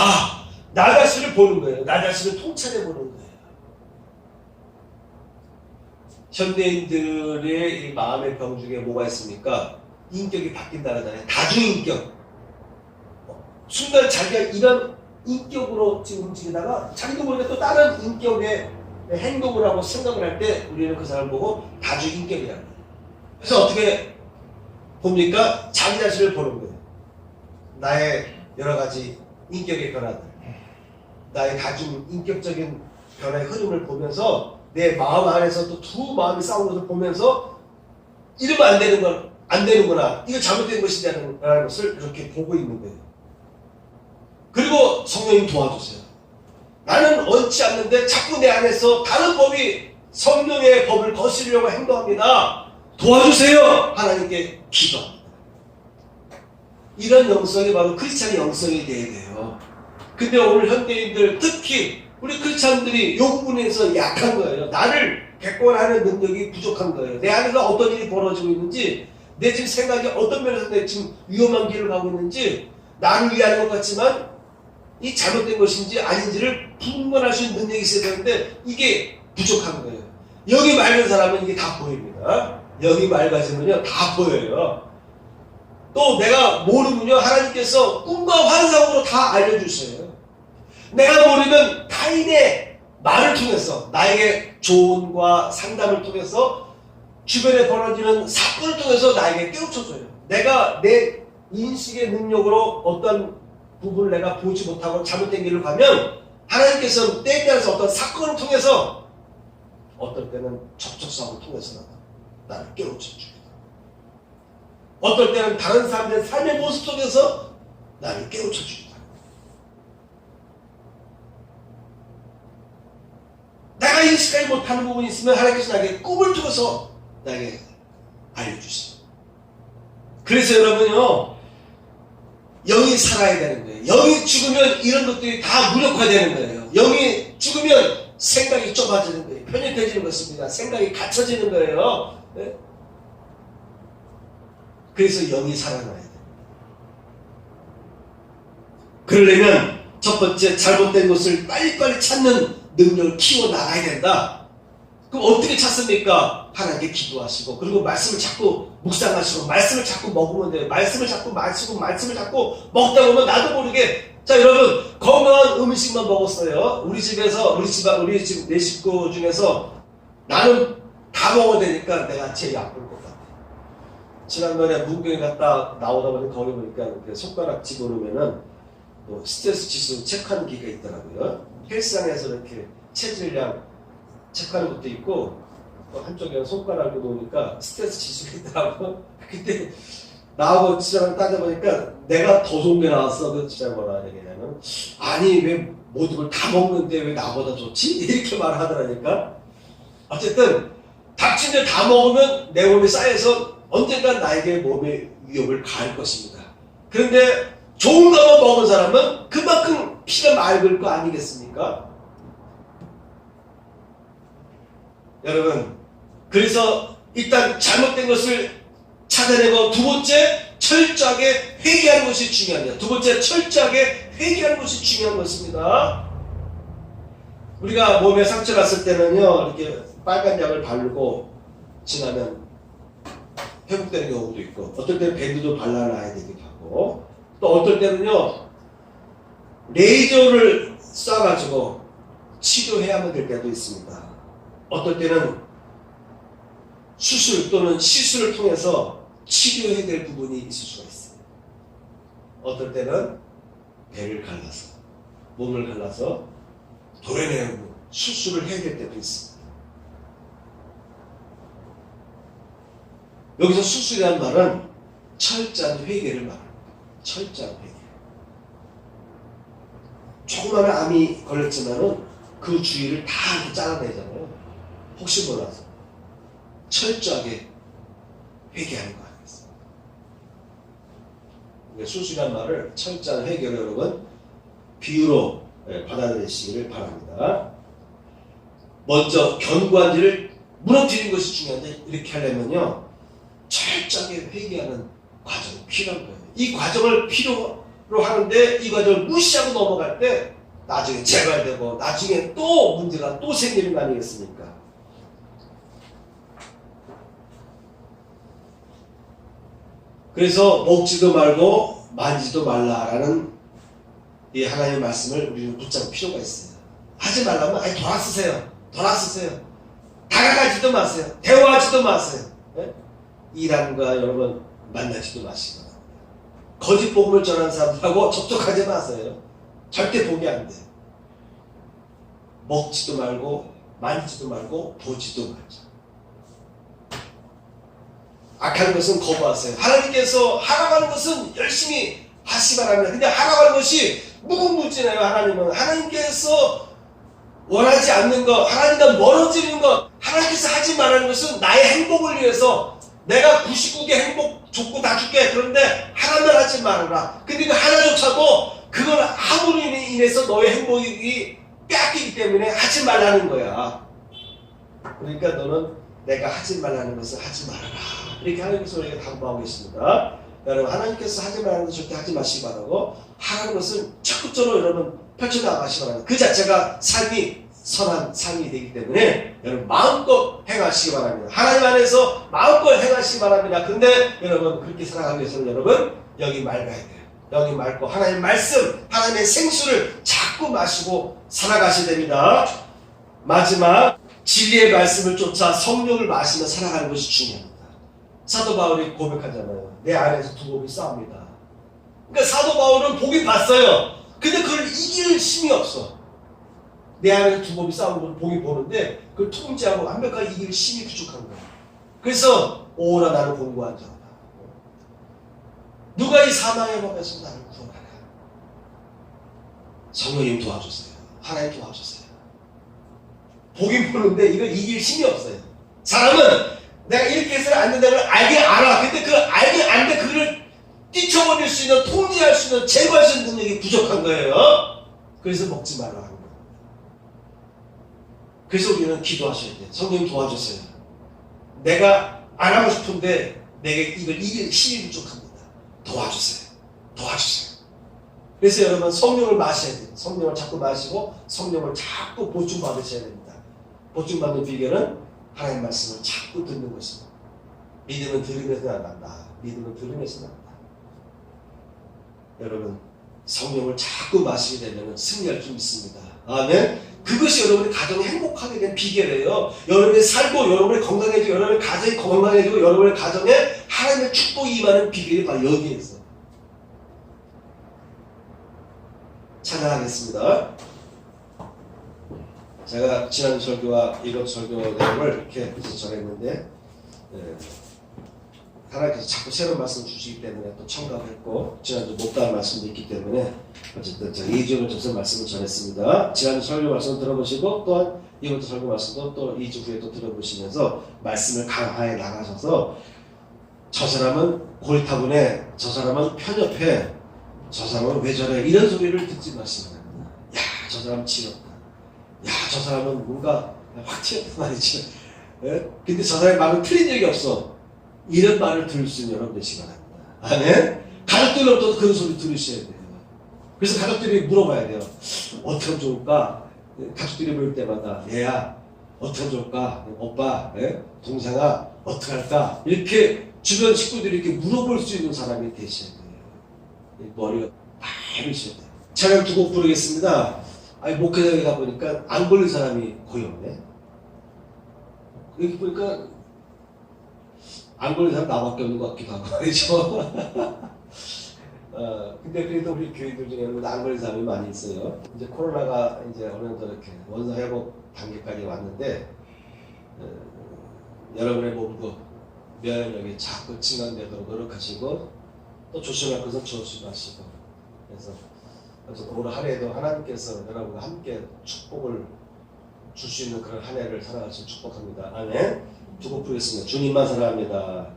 나 자신을 보는 거예요. 나 자신을 통찰해 보는 거예요. 현대인들의 이 마음의 병 중에 뭐가 있습니까? 인격이 바뀐다는 거잖아요. 다중인격. 순간 자기가 이런 인격으로 지금 움직이다가 자기도 모르게 또 다른 인격의 행동을 하고 생각을 할 때 우리는 그 사람을 보고 다중인격이라는 거예요. 그래서 어떻게 봅니까? 자기 자신을 보는 거예요. 나의 여러 가지 인격의 변화들, 나의 다중인격적인 변화의 흐름을 보면서 내 마음 안에서 또 두 마음이 싸우는 것을 보면서 이러면 안 되는구나. 이거 잘못된 것이라는 것을 이렇게 보고 있는 거예요. 그리고 성령님 도와주세요. 나는 원치 않는데 자꾸 내 안에서 다른 법이 성령의 법을 거스르려고 행동합니다. 도와주세요. 하나님께 기도합니다. 이런 영성이 바로 크리스찬의 영성이 돼야 돼요. 근데 오늘 현대인들 특히 우리 크리스찬들이 이 부분에서 약한 거예요. 나를 객관하는 능력이 부족한 거예요. 내 안에서 어떤 일이 벌어지고 있는지, 내 지금 생각이 어떤 면에서 내 지금 위험한 길을 가고 있는지, 나를 위하는 것 같지만 이 잘못된 것인지 아닌지를 분간할 수 있는 능력이 있어야 되는데 이게 부족한 거예요. 영이 맑은 사람은 이게 다 보입니다. 영이 맑아지면요 다 보여요. 또 내가 모르면요 하나님께서 꿈과 환상으로 다 알려주세요. 내가 모르면 타인의 말을 통해서 나에게 조언과 상담을 통해서 주변에 벌어지는 사건을 통해서 나에게 깨우쳐줘요. 내가 내 인식의 능력으로 어떤 부분을 내가 보지 못하고 잘못된 길을 가면 하나님께서 때에 따라서 어떤 사건을 통해서 어떨 때는 접촉사고를 통해서 나를 깨우쳐줍니다. 어떨 때는 다른 사람들의 삶의 모습 속에서 나를 깨우쳐줍니다. 내가 인식하지 못하는 부분이 있으면 하나님께서 나에게 꿈을 통해서 나에게 알려주십니다. 그래서 여러분요 영이 살아야 되는 거예요. 영이 죽으면 이런 것들이 다 무력화되는 거예요. 영이 죽으면 생각이 좁아지는 거예요. 편협해지는 것입니다. 생각이 갇혀지는 거예요. 네? 그래서 영이 살아나야 돼요. 그러려면 첫 번째 잘못된 것을 빨리빨리 찾는 능력을 키워나가야 된다. 그럼 어떻게 찾습니까? 하나님께 기도하시고 그리고 말씀을 자꾸 묵상하시고 말씀을 자꾸 먹으면 돼요. 말씀을 자꾸 마시고 말씀을 자꾸 먹다 보면 나도 모르게 자 여러분 건강한 음식만 먹었어요. 우리 집 내 식구 중에서 나는 다 먹어야 되니까 내가 제일 아플 것 같아. 지난번에 문경에 갔다 나오다 보니 거기 보니까 손가락 집어넣으면은 뭐 스트레스 지수 체크하는 기계가 있더라고요. 헬스장에서 이렇게 체질량 체크하는 것도 있고 한쪽에 손가락으로 놓으니까 스트레스 지수가 있더라고. 그때 나하고 지장을 따져보니까 내가 더 좋은 게 나왔어. 그 지장 뭐라 얘기냐면 아니 왜 모든 걸 다 먹는데 왜 나보다 좋지? 이렇게 말하더라니까. 어쨌든 닥친 데 다 먹으면 내 몸에 쌓여서 언젠가 나에게 몸의 위협을 가할 것입니다. 그런데 좋은 것만 먹은 사람은 그만큼 피가 맑을 거 아니겠습니까? 여러분 그래서 일단 잘못된 것을 찾아내고 두 번째 철저하게 회개하는 것이 중요합니다. 두 번째 철저하게 회개하는 것이 중요한 것입니다. 우리가 몸에 상처 났을 때는요 이렇게 빨간 약을 바르고 지나면 회복되는 경우도 있고 어떨 때는 밴드도 발라놔야 되기도 하고 또 어떨 때는요 레이저를 쏴가지고 치료해야만 될 때도 있습니다. 어떨 때는 수술 또는 시술을 통해서 치료해야 될 부분이 있을 수가 있어요. 어떨 때는 배를 갈라서 몸을 갈라서 도려내고 수술을 해야 될 때도 있습니다. 여기서 수술이라는 말은 철저한 회개를 말합니다. 철저한 회개. 조그마한 암이 걸렸지만은 그 주위를 다 이렇게 잘라내잖아요. 혹시 몰라서 철저하게 회개하는 거 아니겠습니까? 수술이란 말을 철저한 회개로 여러분 비유로 받아들이시기를 바랍니다. 먼저 견고한지를 무너뜨리는 것이 중요한데 이렇게 하려면요 철저하게 회개하는 과정이 필요한 거예요. 이 과정을 필요로 하는데 이 과정을 무시하고 넘어갈 때 나중에 재발되고 나중에 또 문제가 또 생기는 거 아니겠습니까? 그래서 먹지도 말고 만지도 말라라는 이 하나님의 말씀을 우리는 붙잡을 필요가 있어요. 하지 말라면 아니 돌아서세요. 다가가지도 마세요. 대화하지도 마세요. 네? 이란과 여러분 만나지도 마시기 바랍니다. 거짓 복음을 전하는 사람들하고 접촉하지 마세요. 절대 보기 안 돼요. 먹지도 말고 만지도 말고 보지도 말자. 악한 것은 거부하세요. 하나님께서 하라고 하는 것은 열심히 하시기 바랍니다. 근데 하라고 하는 것이 무궁무진해요. 하나님께서 원하지 않는 것, 하나님과 멀어지는 것, 하나님께서 하지 말라는 것은 나의 행복을 위해서 내가 99개 행복 줬고 다 줄게. 그런데 하나만 하지 말아라. 근데 그 하나조차도 그걸 함으로 인해서 너의 행복이 뺏기기 때문에 하지 말라는 거야. 그러니까 너는 내가 하지 말라는 것을 하지 말아라. 이렇게 하나님께서 우리에게 당부하고 계십니다. 여러분 하나님께서 하지 말라는 것을 절대 하지 마시기 바라고 하라는 것은 적극적으로 여러분 펼쳐나가시기 바랍니다. 그 자체가 삶이 선한 삶이 되기 때문에 여러분 마음껏 행하시기 바랍니다. 하나님 안에서 마음껏 행하시기 바랍니다. 근데 여러분 그렇게 살아가기 위해서는 여러분 여기 맑아야 돼요. 여기 맑고 하나님의 말씀, 하나님의 생수를 자꾸 마시고 살아가셔야 됩니다. 마지막 진리의 말씀을 쫓아 성령을 마시며 살아가는 것이 중요합니다. 사도 바울이 고백하잖아요. 내 안에서 두 몸이 싸웁니다. 그러니까 사도 바울은 보긴 봤어요. 근데 그걸 이길 힘이 없어. 내 안에서 두 몸이 싸우는 걸 보긴 보는데 그걸 통제하고 완벽하게 이길 힘이 부족한 거야. 그래서 오라 나를 공고한 자다. 누가 이 사망의 법에서 나를 구원하라. 성령님 도와주세요. 하나님 도와주세요. 보긴 보는데 이걸 이길 힘이 없어요. 사람은 내가 이렇게 해서는 안 된다는 걸 알게 알아. 근데 그 알게 아는데 그걸 뛰쳐버릴 수 있는, 통제할 수 있는, 제거할 수 있는 능력이 부족한 거예요. 그래서 먹지 말라 하는 거예요. 그래서 우리는 기도하셔야 돼요. 성령님 도와주세요. 내가 안 하고 싶은데 내게 이걸 이길 힘이 부족합니다. 도와주세요. 그래서 여러분 성령을 마셔야 돼요. 성령을 자꾸 마시고 성령을 자꾸 보충받으셔야 됩니다. 보충받는 비결은 하나님 말씀을 자꾸 듣는 것입니다. 믿음은 들으면서 난다. 믿음은 들으면서 난다. 여러분 성령을 자꾸 마시게 되면 승리할 수 있습니다. 아멘. 그것이 여러분의 가정이 행복하게 된 비결이에요. 여러분이 살고 여러분이 건강해지고 여러분의 가정이 건강해지고 여러분의 가정에 하나님의 축복이 임하는 비결이 바로 여기에 있어요. 찬양하겠습니다. 제가 지난 설교와 이번 설교 내용을 이렇게 전했는데 하나님께서 자꾸 새로운 말씀 주시기 때문에 또 첨가했고 지난주 못다한 말씀도 있기 때문에 어쨌든 제가 2주를 전서 말씀을 전했습니다. 지난주 설교 말씀 들어보시고 또한 이번 설교 말씀도 또 2주 후에 또 들어보시면서 말씀을 강화해 나가셔서 저 사람은 고리타분해, 저 사람은 편협해, 저 사람은 왜 저래 이런 소리를 듣지 마시기 바랍니다. 야, 저 사람 지렸다. 야, 저 사람은 뭔가 확 튀었단 말이지. 예? 근데 저 사람의 말은 틀린 적이 없어. 이런 말을 들을 수 있는 여러분 되시기 바랍니다. 아멘? 가족들로부터 그런 소리 들으셔야 돼요. 그래서 가족들이 물어봐야 돼요. 어떻게 하면 좋을까? 가족들이 모일 때마다 얘야 어떻게 하면 좋을까? 오빠, 예? 동생아 어떻게 할까? 이렇게 주변 식구들이 이렇게 물어볼 수 있는 사람이 되셔야 돼요. 머리가 밝으셔야 돼요. 찬양 두 곡 부르겠습니다. 아니 목회장에 가보니까 안 걸린 사람이 거의 없네. 여기 보니까 안 걸린 사람 나밖에 없는 것 같기도 하고 그렇죠. 근데 그래도 우리 교인들 중에는 안 걸린 사람이 많이 있어요. 이제 코로나가 이제 어느 정도 이렇게 원상 회복 단계까지 왔는데 여러분의 몸도 면역력이 자꾸 증강되도록 노력하시고 또 조심할 것은 조심하시고 그래서 오늘 한 해도 하나님께서 여러분과 함께 축복을 줄 수 있는 그런 한 해를 살아갈 수 축복합니다. 아멘. 두 곡 부르겠습니다. 주님만 사랑합니다.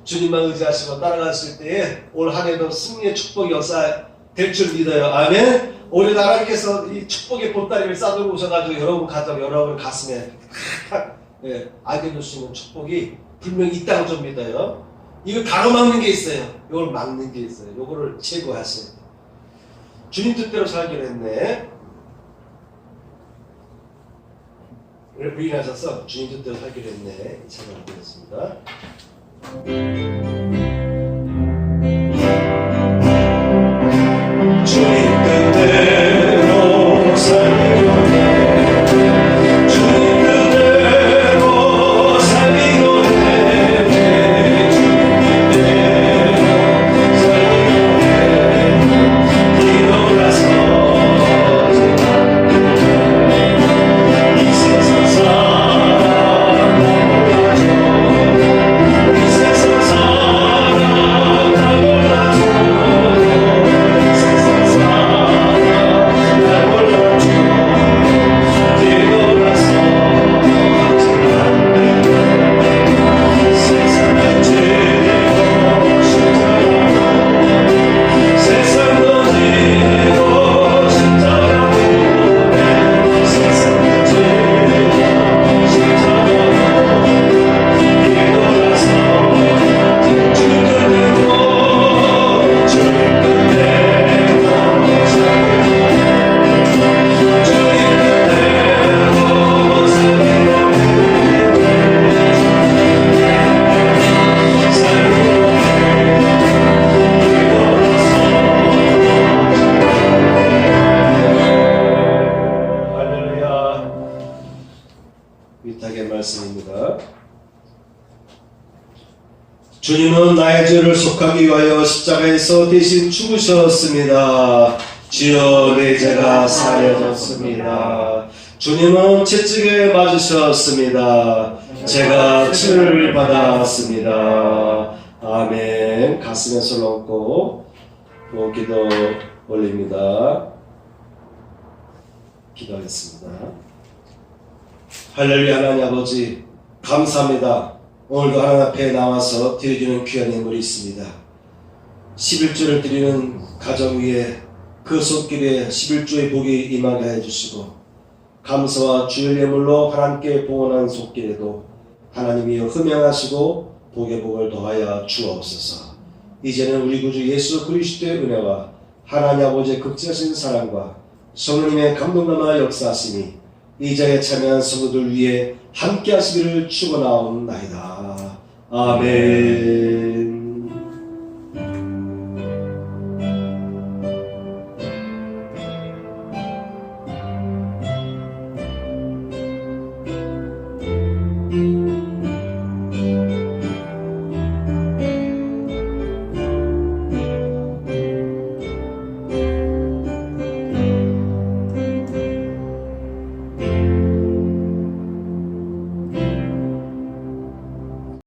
주님만 의지하시고 따라가실 때에 올 한 해도 승리의 축복 역사 될 줄 믿어요. 아멘. 우리 하나님께서 이 축복의 보따리를 싸들고 오셔가지고 여러분 가정, 여러분 가슴에 안겨줄 수 있는 축복이 분명히 있다고 좀 믿어요. 이거 가로막는 게 있어요. 이걸 막는 게 있어요. 이거를 제거하셔야 돼요. 주님 뜻대로 살기로 했네. 부인하셔서 주님 뜻대로 살기로 했네. 이 찬양을 드렸습니다. 주님 뜻대로 살기로 해. 주님 뜻대로 살기로 해. 주님 뜻대로 살기로 해. 일어나서 이 세상 살아 몰라줘. 이 세상 살아 몰라줘. 이 세상 살아 몰라줘. 일어나서 세상을 지고 십자가로 세상을 지고 십자가로 세상을 지고 십자가로 일어나서 주님 뜻대로 주님 뜻대로 살기로 주님 뜻대로 할렐루야. 위탁의 말씀입니다. 주님은 나의 죄를 속하기 위하여 십자가에서 대신 죽으셨습니다. 주여 내 죄가 사려졌습니다. 주님은 채찍에 맞으셨습니다. 제가 치료를 받았습니다. 아멘. 가슴에 손 얹고 기도 올립니다. 기도하겠습니다. 할렐루야. 하나님 아버지 감사합니다. 오늘도 하나님 앞에 나와서 드려주는 귀한 예물이 있습니다. 11조를 드리는 가정 위에 그 손길에 11조의 복이 임하게 해주시고 감사와 주일 예물로 하나님께 봉헌한 손길에도 하나님이 흠양하시고 복의 복을 더하여 주옵소서. 이제는 우리 구주 예수 그리스도의 은혜와 하나님 아버지의 극진하신 사랑과 성령님의 감동감화 역사하심이 이 자리에 참여한 성도들 위해 함께 하시기를 축원하옵나이다. 아멘.